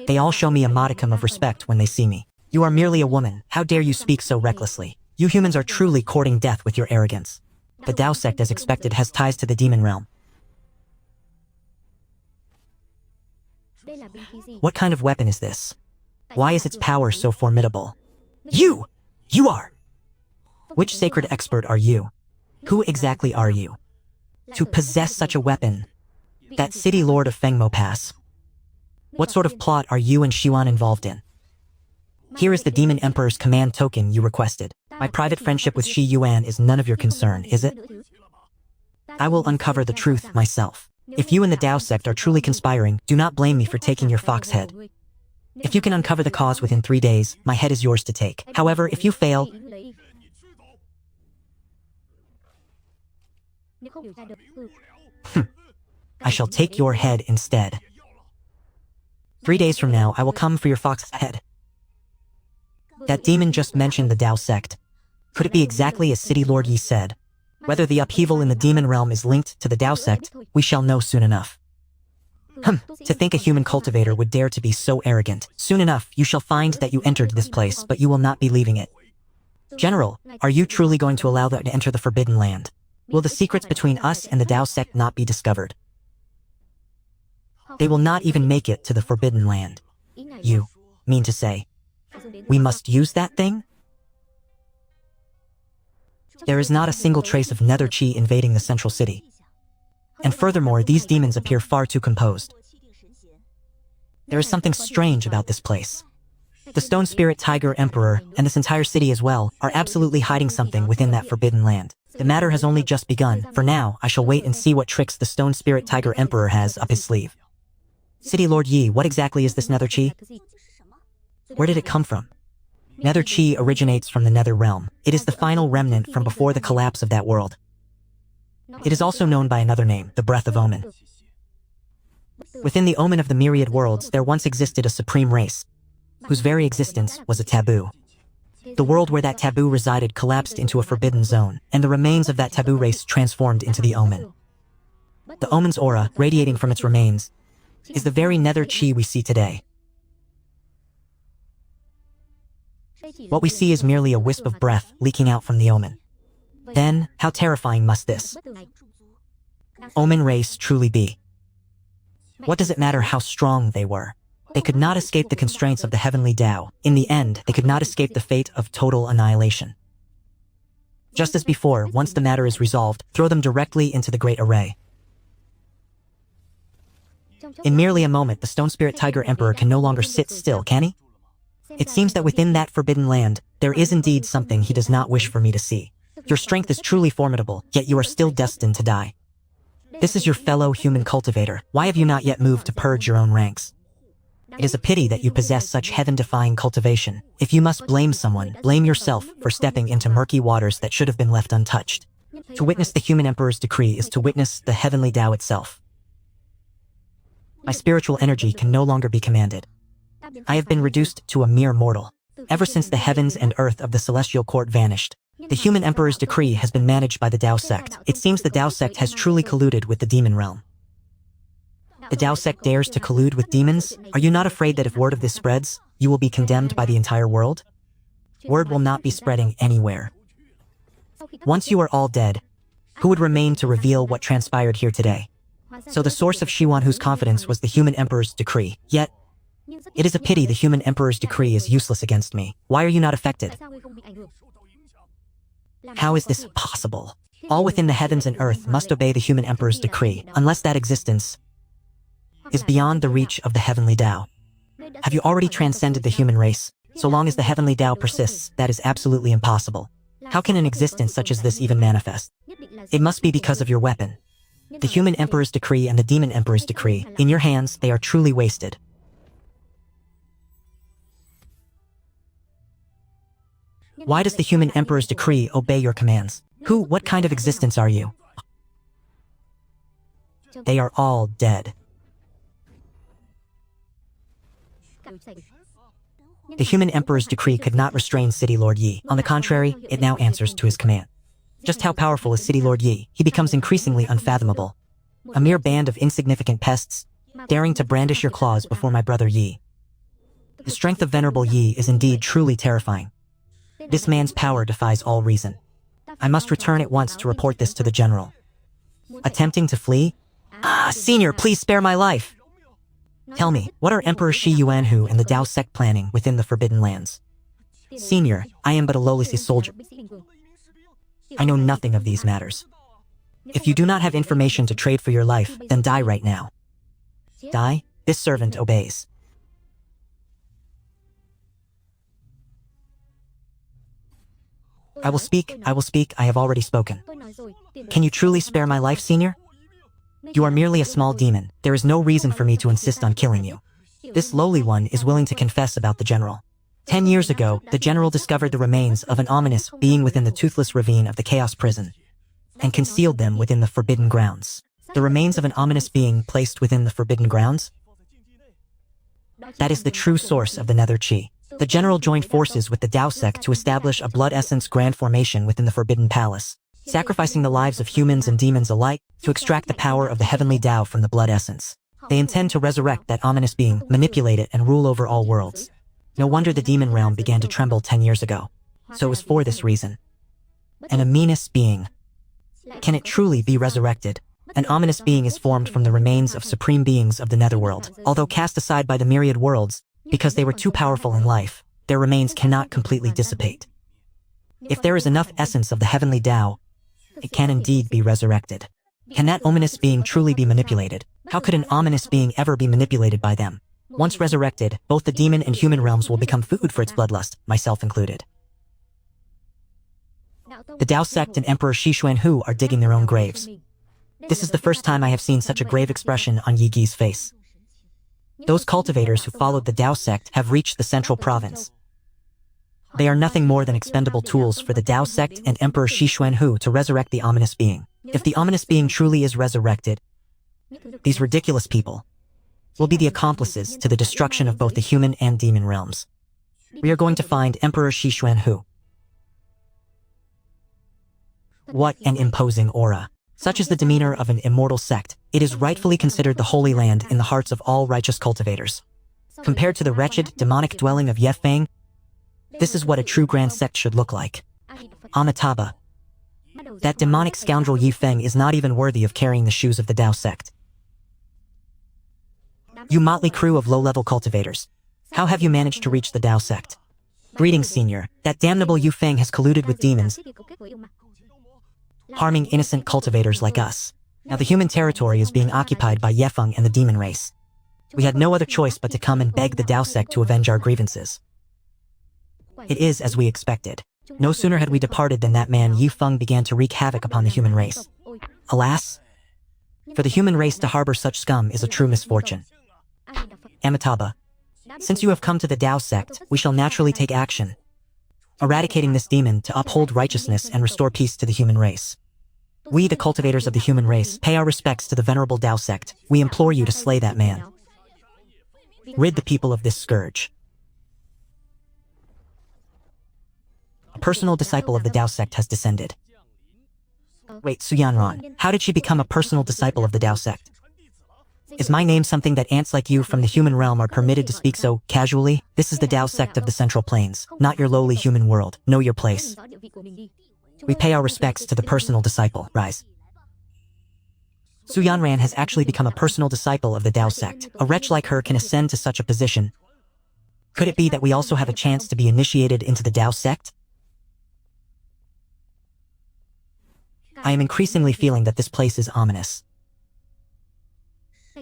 they all show me a modicum of respect when they see me. You are merely a woman. How dare you speak so recklessly? You humans are truly courting death with your arrogance. The Dao sect, as expected, has ties to the demon realm. What kind of weapon is this? Why is its power so formidable? You! You are! Which sacred expert are you? Who exactly are you? To possess such a weapon? That city lord of Fengmo Pass. What sort of plot are you and Xiwan involved in? Here is the Demon Emperor's command token you requested. My private friendship with Shi Yuan is none of your concern, is it? I will uncover the truth myself. If you and the Dao sect are truly conspiring, do not blame me for taking your fox head. If you can uncover the cause within 3 days, my head is yours to take. However, if you fail, I shall take your head instead. 3 days from now, I will come for your fox head. That demon just mentioned the Dao sect. Could it be exactly as City Lord Yi said? Whether the upheaval in the demon realm is linked to the Dao sect, we shall know soon enough. To think a human cultivator would dare to be so arrogant. Soon enough, you shall find that you entered this place, but you will not be leaving it. General, are you truly going to allow them to enter the Forbidden Land? Will the secrets between us and the Dao sect not be discovered? They will not even make it to the Forbidden Land. You mean to say, we must use that thing? There is not a single trace of nether chi invading the central city. And furthermore, these demons appear far too composed. There is something strange about this place. The Stone Spirit Tiger Emperor, and this entire city as well, are absolutely hiding something within that Forbidden Land. The matter has only just begun. For now, I shall wait and see what tricks the Stone Spirit Tiger Emperor has up his sleeve. City Lord Yi, what exactly is this nether chi? Where did it come from? Nether chi originates from the nether realm. It is the final remnant from before the collapse of that world. It is also known by another name, the Breath of Omen. Within the omen of the myriad worlds, there once existed a supreme race, whose very existence was a taboo. The world where that taboo resided collapsed into a forbidden zone, and the remains of that taboo race transformed into the omen. The omen's aura, radiating from its remains, is the very nether chi we see today. What we see is merely a wisp of breath leaking out from the omen. Then, how terrifying must this omen race truly be? What does it matter how strong they were? They could not escape the constraints of the heavenly Tao. In the end, they could not escape the fate of total annihilation. Just as before, once the matter is resolved, throw them directly into the Great Array. In merely a moment, the Stone Spirit Tiger Emperor can no longer sit still, can he? It seems that within that forbidden land, there is indeed something he does not wish for me to see. Your strength is truly formidable, yet you are still destined to die. This is your fellow human cultivator. Why have you not yet moved to purge your own ranks? It is a pity that you possess such heaven-defying cultivation. If you must blame someone, blame yourself for stepping into murky waters that should have been left untouched. To witness the human emperor's decree is to witness the heavenly Tao itself. My spiritual energy can no longer be commanded. I have been reduced to a mere mortal. Ever since the heavens and earth of the celestial court vanished, the human emperor's decree has been managed by the Tao sect. It seems the Tao sect has truly colluded with the demon realm. The Tao sect dares to collude with demons? Are you not afraid that if word of this spreads, you will be condemned by the entire world? Word will not be spreading anywhere. Once you are all dead, who would remain to reveal what transpired here today? So the source of Shiwanhu's confidence was the human emperor's decree. Yet, it is a pity the human emperor's decree is useless against me. Why are you not affected? How is this possible? All within the heavens and earth must obey the human emperor's decree, unless that existence is beyond the reach of the heavenly Tao. Have you already transcended the human race? So long as the heavenly Tao persists, that is absolutely impossible. How can an existence such as this even manifest? It must be because of your weapon. The human emperor's decree and the demon emperor's decree, in your hands, they are truly wasted. Why does the human emperor's decree obey your commands? What kind of existence are you? They are all dead. The human emperor's decree could not restrain City Lord Yi. On the contrary, it now answers to his command. Just how powerful is City Lord Yi? He becomes increasingly unfathomable. A mere band of insignificant pests, daring to brandish your claws before my brother Yi. The strength of Venerable Yi is indeed truly terrifying. This man's power defies all reason. I must return at once to report this to the general. Attempting to flee? Senior, please spare my life! Tell me, what are Emperor Shi Yuanhu and the Tao sect planning within the Forbidden Lands? Senior, I am but a lowly soldier. I know nothing of these matters. If you do not have information to trade for your life, then die right now. Die? This servant obeys. I will speak, I have already spoken. Can you truly spare my life, Senior? You are merely a small demon. There is no reason for me to insist on killing you. This lowly one is willing to confess about the general. 10 years ago, the general discovered the remains of an ominous being within the toothless ravine of the Chaos Prison, and concealed them within the Forbidden Grounds. The remains of an ominous being placed within the Forbidden Grounds? That is the true source of the Nether Chi. The general joined forces with the Tao sect to establish a blood essence grand formation within the Forbidden Palace, sacrificing the lives of humans and demons alike to extract the power of the heavenly Tao from the blood essence. They intend to resurrect that ominous being, manipulate it, and rule over all worlds. No wonder the demon realm began to tremble 10 years ago. So it was for this reason. An ominous being. Can it truly be resurrected? An ominous being is formed from the remains of supreme beings of the netherworld. Although cast aside by the myriad worlds, because they were too powerful in life, their remains cannot completely dissipate. If there is enough essence of the heavenly Tao, it can indeed be resurrected. Can that ominous being truly be manipulated? How could an ominous being ever be manipulated by them? Once resurrected, both the demon and human realms will become food for its bloodlust, myself included. The Tao sect and Emperor Shi Xuanhu are digging their own graves. This is the first time I have seen such a grave expression on Yi Gi's face. Those cultivators who followed the Tao sect have reached the central province. They are nothing more than expendable tools for the Tao sect and Emperor Shi Xuanhu to resurrect the ominous being. If the ominous being truly is resurrected, these ridiculous people will be the accomplices to the destruction of both the human and demon realms. We are going to find Emperor Shi Xuanhu. What an imposing aura. Such is the demeanor of an immortal sect. It is rightfully considered the Holy Land in the hearts of all righteous cultivators. Compared to the wretched, demonic dwelling of Yefeng, this is what a true grand sect should look like. Amitabha. That demonic scoundrel Yifeng is not even worthy of carrying the shoes of the Tao sect. You motley crew of low-level cultivators. How have you managed to reach the Tao sect? Greetings, Senior. That damnable Yifeng has colluded with demons, harming innocent cultivators like us. Now the human territory is being occupied by Yefeng and the demon race. We had no other choice but to come and beg the Tao sect to avenge our grievances. It is as we expected. No sooner had we departed than that man Yifeng began to wreak havoc upon the human race. Alas, for the human race to harbor such scum is a true misfortune. Amitabha, since you have come to the Tao sect, we shall naturally take action, eradicating this demon to uphold righteousness and restore peace to the human race. We, the cultivators of the human race, pay our respects to the venerable Tao sect. We implore you to slay that man. Rid the people of this scourge. A personal disciple of the Dao sect has descended. Wait, Su Yanran, how did she become a personal disciple of the Dao sect? Is my name something that ants like you from the human realm are permitted to speak so casually? This is the Dao sect of the Central Plains, not your lowly human world. Know your place. We pay our respects to the personal disciple. Rise. Su Yanran has actually become a personal disciple of the Dao sect. A wretch like her can ascend to such a position. Could it be that we also have a chance to be initiated into the Dao sect? I am increasingly feeling that this place is ominous.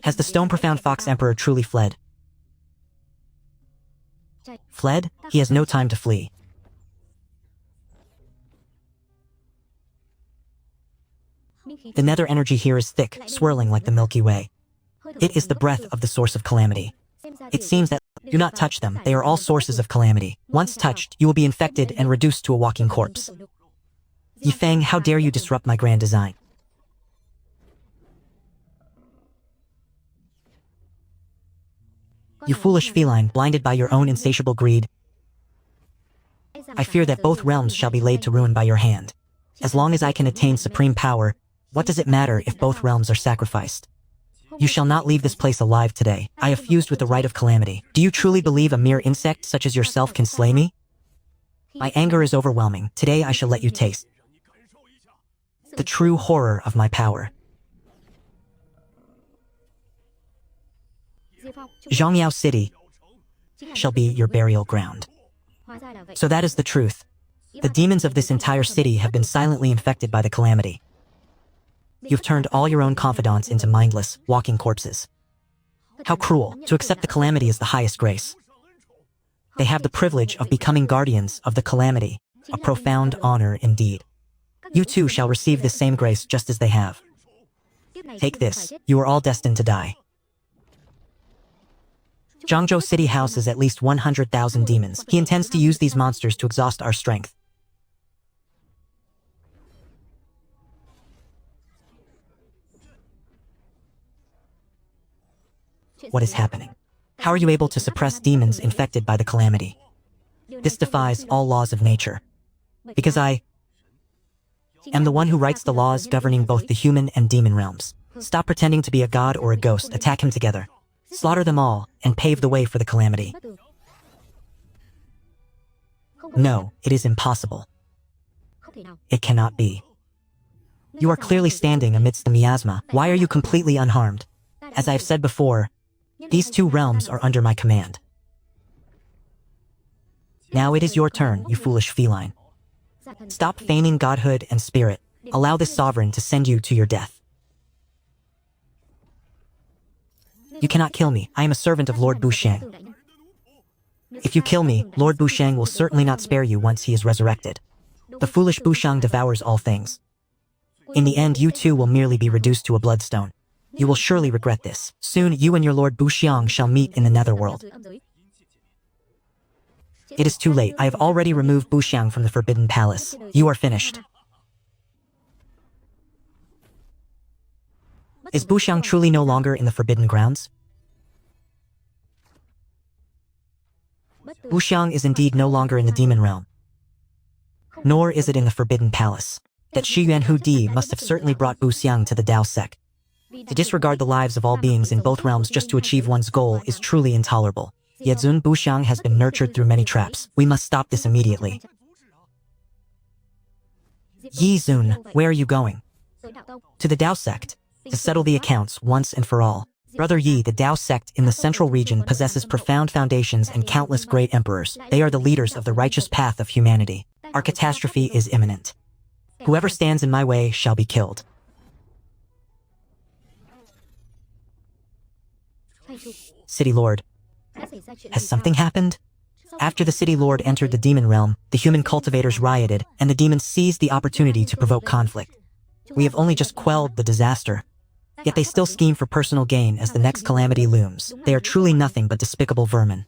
Has the Stone Profound Fox Emperor truly fled? Fled? He has no time to flee. The nether energy here is thick, swirling like the Milky Way. It is the breath of the source of calamity. It seems that do not touch them, they are all sources of calamity. Once touched, you will be infected and reduced to a walking corpse. Yifeng, how dare you disrupt my grand design? You foolish feline, blinded by your own insatiable greed. I fear that both realms shall be laid to ruin by your hand. As long as I can attain supreme power, what does it matter if both realms are sacrificed? You shall not leave this place alive today. I have fused with the rite of calamity. Do you truly believe a mere insect such as yourself can slay me? My anger is overwhelming. Today I shall let you taste the true horror of my power. Zhongyao City shall be your burial ground. So that is the truth. The demons of this entire city have been silently infected by the calamity. You've turned all your own confidants into mindless, walking corpses. How cruel. To accept the calamity is the highest grace. They have the privilege of becoming guardians of the calamity, a profound honor indeed. You too shall receive this same grace just as they have. Take this, you are all destined to die. Zhangzhou City houses at least 100,000 demons. He intends to use these monsters to exhaust our strength. What is happening? How are you able to suppress demons infected by the calamity? This defies all laws of nature. Because I am the one who writes the laws governing both the human and demon realms. Stop pretending to be a god or a ghost. Attack him together. Slaughter them all, and pave the way for the calamity. No, it is impossible. It cannot be. You are clearly standing amidst the miasma. Why are you completely unharmed? As I have said before, these two realms are under my command. Now it is your turn, you foolish feline. Stop feigning godhood and spirit. Allow this sovereign to send you to your death. You cannot kill me. I am a servant of Lord Bushang. If you kill me, Lord Bushang will certainly not spare you once he is resurrected. The foolish Bushang devours all things. In the end, you too will merely be reduced to a bloodstone. You will surely regret this. Soon, you and your Lord Buxiang shall meet in the netherworld. It is too late. I have already removed Buxiang from the Forbidden Palace. You are finished. Is Buxiang truly no longer in the Forbidden Grounds? Buxiang is indeed no longer in the Demon Realm. Nor is it in the Forbidden Palace. That Shi Yuanhu Di must have certainly brought Buxiang to the Dao sect. To disregard the lives of all beings in both realms just to achieve one's goal is truly intolerable. Yezun Buxiang has been nurtured through many traps. We must stop this immediately. Yi Zun, where are you going? To the Dao sect. To settle the accounts once and for all. Brother Yi, the Dao sect in the central region possesses profound foundations and countless great emperors. They are the leaders of the righteous path of humanity. Our catastrophe is imminent. Whoever stands in my way shall be killed. City Lord. Has something happened? After the City Lord entered the demon realm, the human cultivators rioted, and the demons seized the opportunity to provoke conflict. We have only just quelled the disaster. Yet they still scheme for personal gain as the next calamity looms. They are truly nothing but despicable vermin.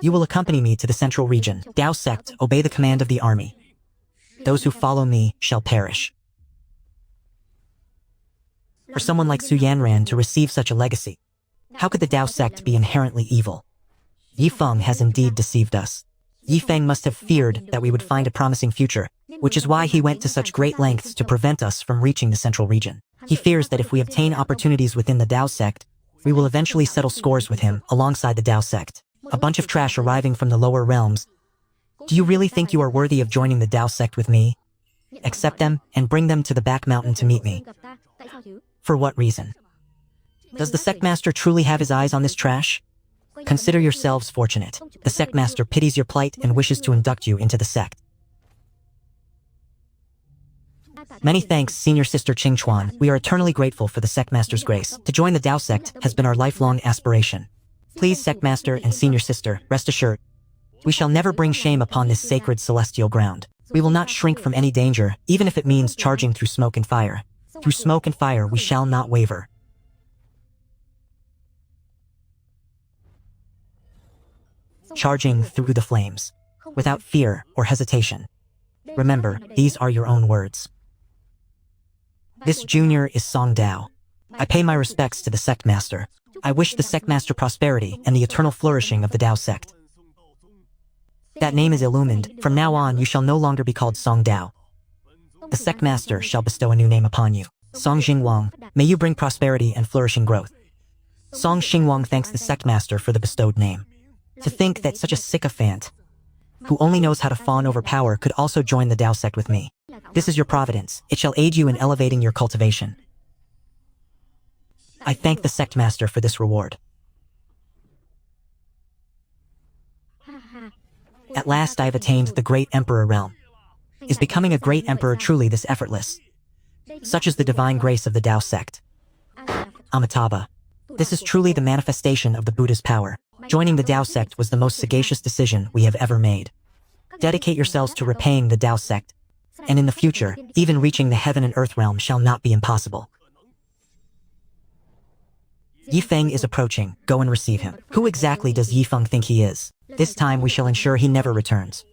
You will accompany me to the central region. Dao sect, obey the command of the army. Those who follow me shall perish. For someone like Su Yanran to receive such a legacy, How could the Dao sect be inherently evil? Yifeng has indeed deceived us. Yifeng must have feared that we would find a promising future, which is why he went to such great lengths to prevent us from reaching the central region. He fears that if we obtain opportunities within the Dao sect, we will eventually settle scores with him alongside the Dao sect. A bunch of trash arriving from the lower realms. Do you really think you are worthy of joining the Dao sect with me? Accept them and bring them to the back mountain to meet me. For what reason? Does the sect master truly have his eyes on this trash? Consider yourselves fortunate. The sect master pities your plight and wishes to induct you into the sect. Many thanks, Senior Sister Qingchuan. We are eternally grateful for the sect master's grace. To join the Dao sect has been our lifelong aspiration. Please, sect master and senior sister, rest assured, we shall never bring shame upon this sacred celestial ground. We will not shrink from any danger, even if it means charging through smoke and fire. Through smoke and fire we shall not waver. Charging through the flames, without fear or hesitation. Remember, these are your own words. This junior is Song Dao. I pay my respects to the sect master. I wish the sect master prosperity and the eternal flourishing of the Dao sect. That name is illumined. From now on you shall no longer be called Song Dao. The sect master shall bestow a new name upon you. Song Xingwang, may you bring prosperity and flourishing growth. Song Xingwang thanks the sect master for the bestowed name. To think that such a sycophant, who only knows how to fawn over power, could also join the Dao sect with me. This is your providence. It shall aid you in elevating your cultivation. I thank the sect master for this reward. At last I have attained the great emperor realm. Is becoming a great emperor truly this effortless? Such is the divine grace of the Dao sect. Amitabha. This is truly the manifestation of the Buddha's power. Joining the Dao sect was the most sagacious decision we have ever made. Dedicate yourselves to repaying the Dao sect, and in the future, even reaching the heaven and earth realm shall not be impossible. Yifeng is approaching. Go and receive him. Who exactly does Yifeng think he is? This time we shall ensure he never returns.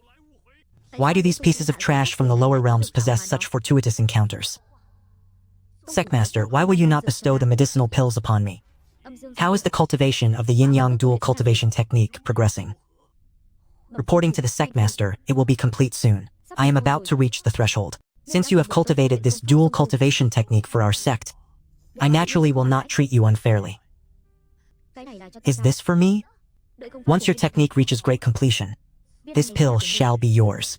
Why do these pieces of trash from the lower realms possess such fortuitous encounters? Sect master, why will you not bestow the medicinal pills upon me? How is the cultivation of the yin-yang dual cultivation technique progressing? Reporting to the sect master, it will be complete soon. I am about to reach the threshold. Since you have cultivated this dual cultivation technique for our sect, I naturally will not treat you unfairly. Is this for me? Once your technique reaches great completion, this pill shall be yours.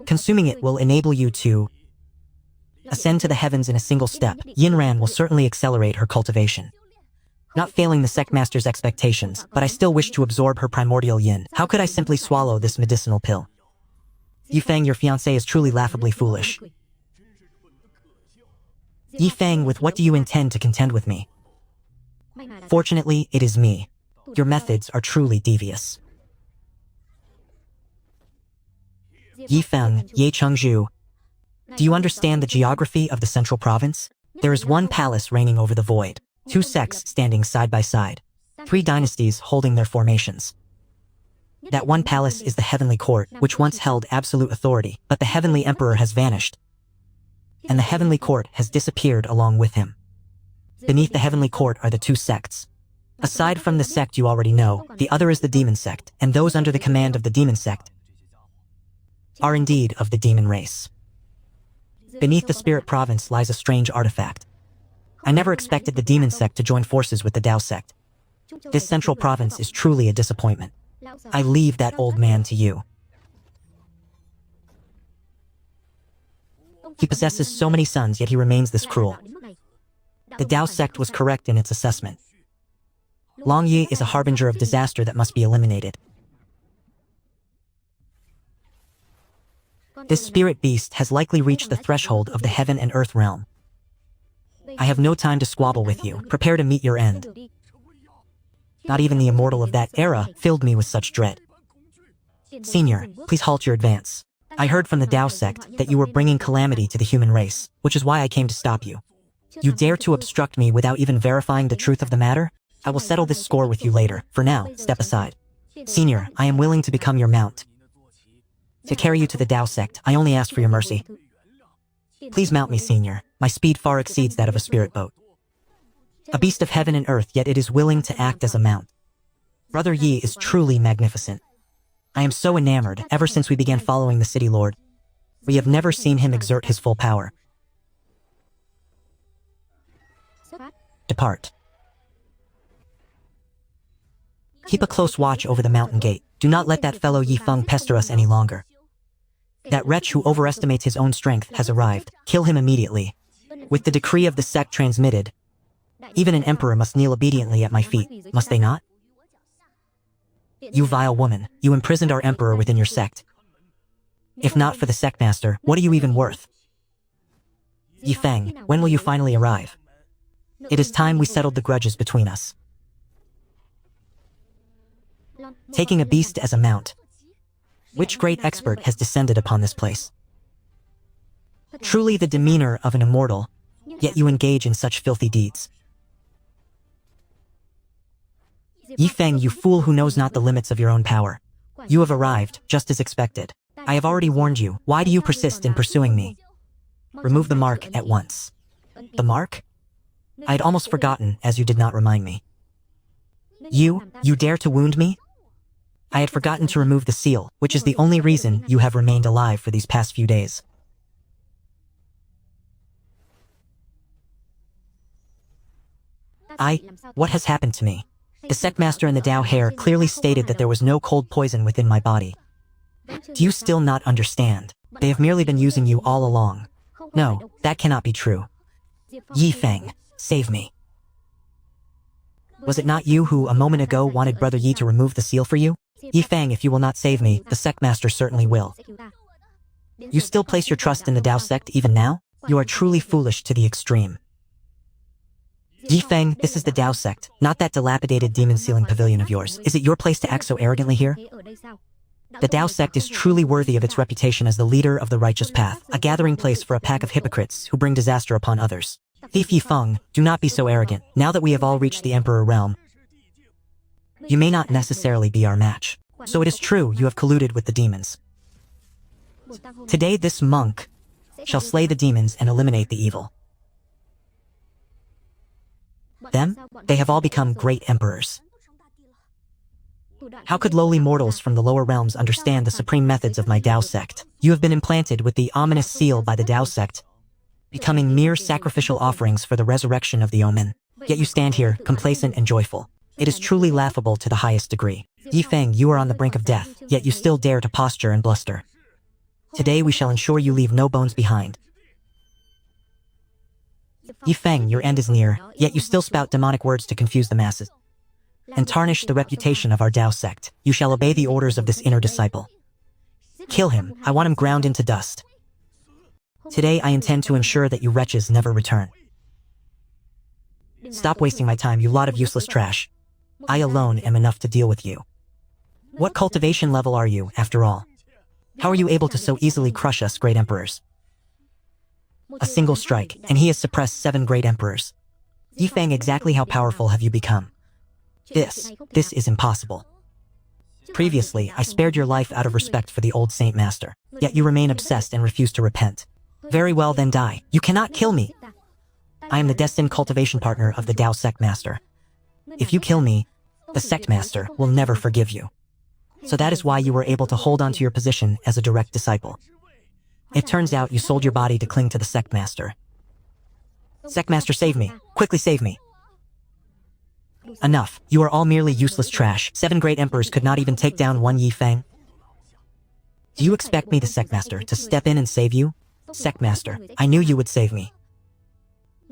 Consuming it will enable you to ascend to the heavens in a single step. Yinran will certainly accelerate her cultivation. Not failing the sect master's expectations, but I still wish to absorb her primordial yin. How could I simply swallow this medicinal pill? Yifeng, your fiancé is truly laughably foolish. Yifeng, with what do you intend to contend with me? Fortunately, it is me. Your methods are truly devious. Yifeng, Ye Chengzhu, do you understand the geography of the central province? There is one palace reigning over the void, 2 sects standing side by side, 3 dynasties holding their formations. That one palace is the Heavenly Court, which once held absolute authority, but the Heavenly Emperor has vanished, and the Heavenly Court has disappeared along with him. Beneath the Heavenly Court are the 2 sects. Aside from the sect you already know, the other is the Demon Sect, and those under the command of the Demon Sect are indeed of the demon race. Beneath the Spirit Province lies a strange artifact. I never expected the Demon Sect to join forces with the Dao Sect. This central province is truly a disappointment. I leave that old man to you. He possesses so many sons, yet he remains this cruel. The Dao Sect was correct in its assessment. Long Yi is a harbinger of disaster that must be eliminated. This spirit beast has likely reached the threshold of the heaven and earth realm. I have no time to squabble with you. Prepare to meet your end. Not even the immortal of that era filled me with such dread. Senior, please halt your advance. I heard from the Dao Sect that you were bringing calamity to the human race, which is why I came to stop you. You dare to obstruct me without even verifying the truth of the matter? I will settle this score with you later. For now, step aside. Senior, I am willing to become your mount. To carry you to the Dao Sect, I only ask for your mercy. Please mount me, Senior. My speed far exceeds that of a spirit boat. A beast of heaven and earth, yet it is willing to act as a mount. Brother Yi is truly magnificent. I am so enamored ever since we began following the city lord. We have never seen him exert his full power. Depart. Keep a close watch over the mountain gate. Do not let that fellow Yi Feng pester us any longer. That wretch who overestimates his own strength has arrived. Kill him immediately. With the decree of the sect transmitted, even an emperor must kneel obediently at my feet, must they not? You vile woman, you imprisoned our emperor within your sect. If not for the sect master, what are you even worth? Yi Feng, when will you finally arrive? It is time we settled the grudges between us. Taking a beast as a mount. Which great expert has descended upon this place? Truly the demeanor of an immortal, yet you engage in such filthy deeds. Yi Feng, you fool who knows not the limits of your own power. You have arrived, just as expected. I have already warned you. Why do you persist in pursuing me? Remove the mark at once. The mark? I had almost forgotten, as you did not remind me. You dare to wound me? I had forgotten to remove the seal, which is the only reason you have remained alive for these past few days. What has happened to me? The sect master and the Dao heir clearly stated that there was no cold poison within my body. Do you still not understand? They have merely been using you all along. No, that cannot be true. Yi Feng, save me. Was it not you who, a moment ago, wanted Brother Yi to remove the seal for you? Yi Feng, if you will not save me, the sect master certainly will. You still place your trust in the Dao sect even now? You are truly foolish to the extreme. Yi Feng, this is the Dao sect, not that dilapidated demon-sealing pavilion of yours. Is it your place to act so arrogantly here? The Dao sect is truly worthy of its reputation as the leader of the righteous path, a gathering place for a pack of hypocrites who bring disaster upon others. Thief Yi Feng, do not be so arrogant. Now that we have all reached the Emperor realm, you may not necessarily be our match. So it is true you have colluded with the demons. Today this monk shall slay the demons and eliminate the evil. Them? They have all become great emperors. How could lowly mortals from the lower realms understand the supreme methods of my Dao sect? You have been implanted with the ominous seal by the Dao sect, becoming mere sacrificial offerings for the resurrection of the omen. Yet you stand here, complacent and joyful. It is truly laughable to the highest degree. Yi Feng, you are on the brink of death, yet you still dare to posture and bluster. Today we shall ensure you leave no bones behind. Yi Feng, your end is near, yet you still spout demonic words to confuse the masses and tarnish the reputation of our Dao sect. You shall obey the orders of this inner disciple. Kill him. I want him ground into dust. Today I intend to ensure that you wretches never return. Stop wasting my time, you lot of useless trash. I alone am enough to deal with you. What cultivation level are you, after all? How are you able to so easily crush us great emperors? A single strike, and he has suppressed 7 great emperors. Yi Feng, exactly how powerful have you become? This is impossible. Previously, I spared your life out of respect for the old Saint Master, yet you remain obsessed and refuse to repent. Very well, then die. You cannot kill me. I am the destined cultivation partner of the Dao sect master. If you kill me, the sect master will never forgive you. So that is why you were able to hold on to your position as a direct disciple. It turns out you sold your body to cling to the sect master. Sect master, save me. Quickly save me. Enough. You are all merely useless trash. 7 great emperors could not even take down one Yi Feng. Do you expect me, the sect master, to step in and save you? Sect master, I knew you would save me.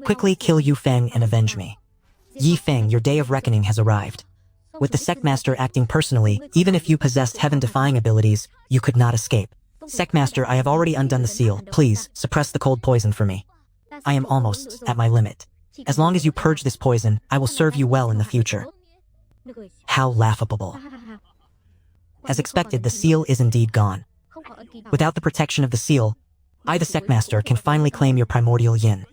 Quickly kill Yi Feng and avenge me. Yi Feng, your day of reckoning has arrived. With the sect master acting personally, even if you possessed heaven-defying abilities, you could not escape. Sect master, I have already undone the seal. Please, suppress the cold poison for me. I am almost at my limit. As long as you purge this poison, I will serve you well in the future. How laughable. As expected, the seal is indeed gone. Without the protection of the seal, I, the sect master, can finally claim your primordial yin.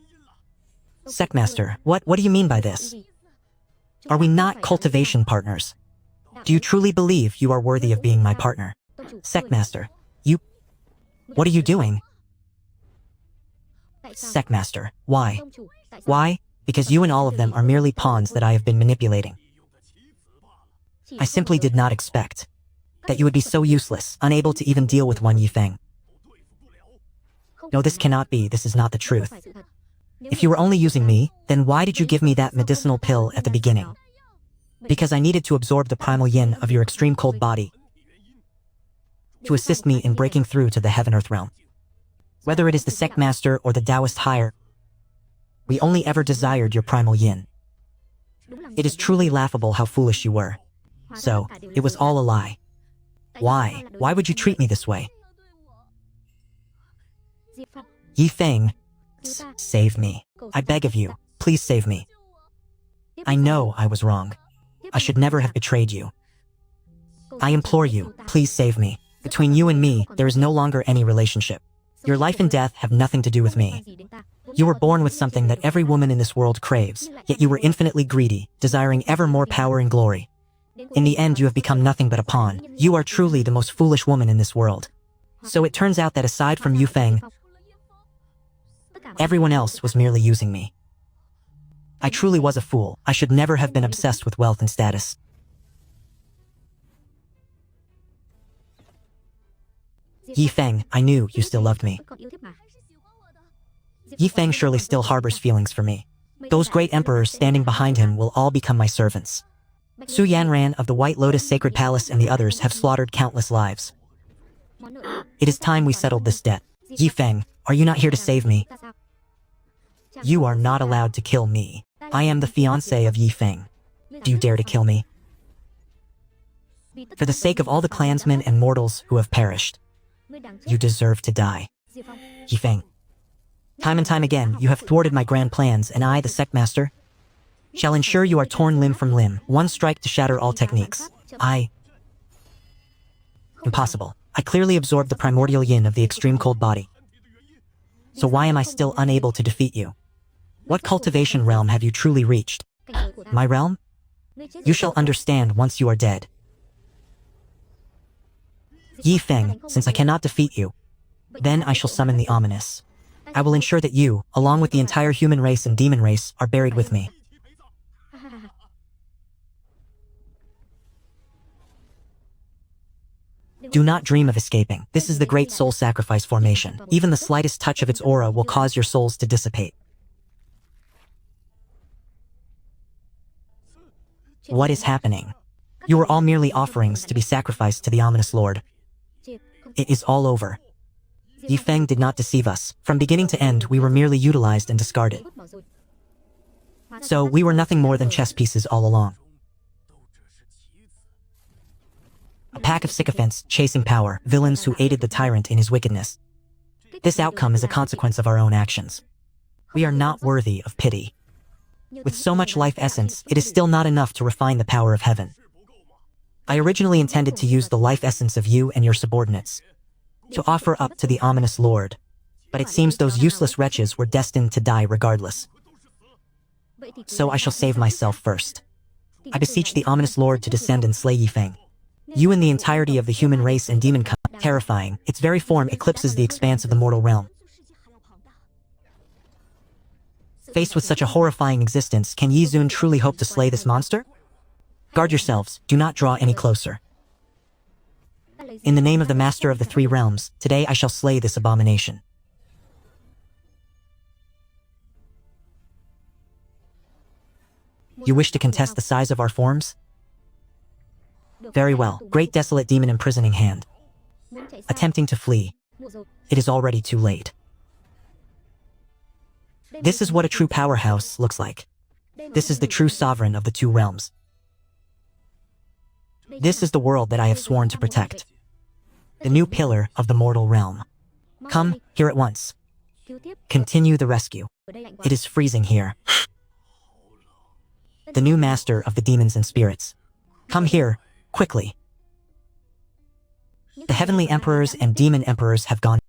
Sect master, what do you mean by this? Are we not cultivation partners? Do you truly believe you are worthy of being my partner? Sect master, what are you doing? Sect master, why? because you and all of them are merely pawns that I have been manipulating. I simply did not expect that you would be so useless, unable to even deal with one Yifeng. No, this cannot be, this is not the truth. If you were only using me, then why did you give me that medicinal pill at the beginning? Because I needed to absorb the primal yin of your extreme cold body to assist me in breaking through to the heaven-earth realm. Whether it is the sect master or the Taoist higher, we only ever desired your primal yin. It is truly laughable how foolish you were. So, it was all a lie. Why? Why would you treat me this way? Yifeng, save me. I beg of you, please save me. I know I was wrong. I should never have betrayed you. I implore you, please save me. Between you and me, there is no longer any relationship. Your life and death have nothing to do with me. You were born with something that every woman in this world craves, yet you were infinitely greedy, desiring ever more power and glory. In the end, you have become nothing but a pawn. You are truly the most foolish woman in this world. So it turns out that aside from Yifeng, everyone else was merely using me. I truly was a fool. I should never have been obsessed with wealth and status. Yifeng, I knew you still loved me. Yifeng surely still harbors feelings for me. Those great emperors standing behind him will all become my servants. Su Yanran of the White Lotus Sacred Palace and the others have slaughtered countless lives. It is time we settled this debt. Yifeng, are you not here to save me? You are not allowed to kill me. I am the fiancé of Yifeng. Do you dare to kill me? For the sake of all the clansmen and mortals who have perished, you deserve to die. Yifeng, time and time again, you have thwarted my grand plans, and I, the sect master, shall ensure you are torn limb from limb, one strike to shatter all techniques. Impossible. I clearly absorbed the primordial yin of the extreme cold body. So why am I still unable to defeat you? What cultivation realm have you truly reached? My realm? You shall understand once you are dead. Yifeng, since I cannot defeat you, then I shall summon the ominous. I will ensure that you, along with the entire human race and demon race, are buried with me. Do not dream of escaping. This is the great soul sacrifice formation. Even the slightest touch of its aura will cause your souls to dissipate. What is happening? You are all merely offerings to be sacrificed to the ominous lord. It is all over. Yifeng did not deceive us. From beginning to end, we were merely utilized and discarded. So we were nothing more than chess pieces all along. A pack of sycophants chasing power, villains who aided the tyrant in his wickedness. This outcome is a consequence of our own actions. We are not worthy of pity. With so much life essence, it is still not enough to refine the power of heaven. I originally intended to use the life essence of you and your subordinates to offer up to the ominous lord, but it seems those useless wretches were destined to die regardless. So I shall save myself first. I beseech the ominous lord to descend and slay Yifeng. You and the entirety of the human race and demon kind, terrifying, its very form eclipses the expanse of the mortal realm. Faced with such a horrifying existence, can Yizun truly hope to slay this monster? Guard yourselves, do not draw any closer. In the name of the master of the three realms, today I shall slay this abomination. You wish to contest the size of our forms? Very well, great desolate demon imprisoning hand. Attempting to flee. It is already too late. This is what a true powerhouse looks like. This is the true sovereign of the two realms. This is the world that I have sworn to protect. The new pillar of the mortal realm. Come, here at once. Continue the rescue. It is freezing here. The new master of the demons and spirits. Come here, quickly. The heavenly emperors and demon emperors have gone.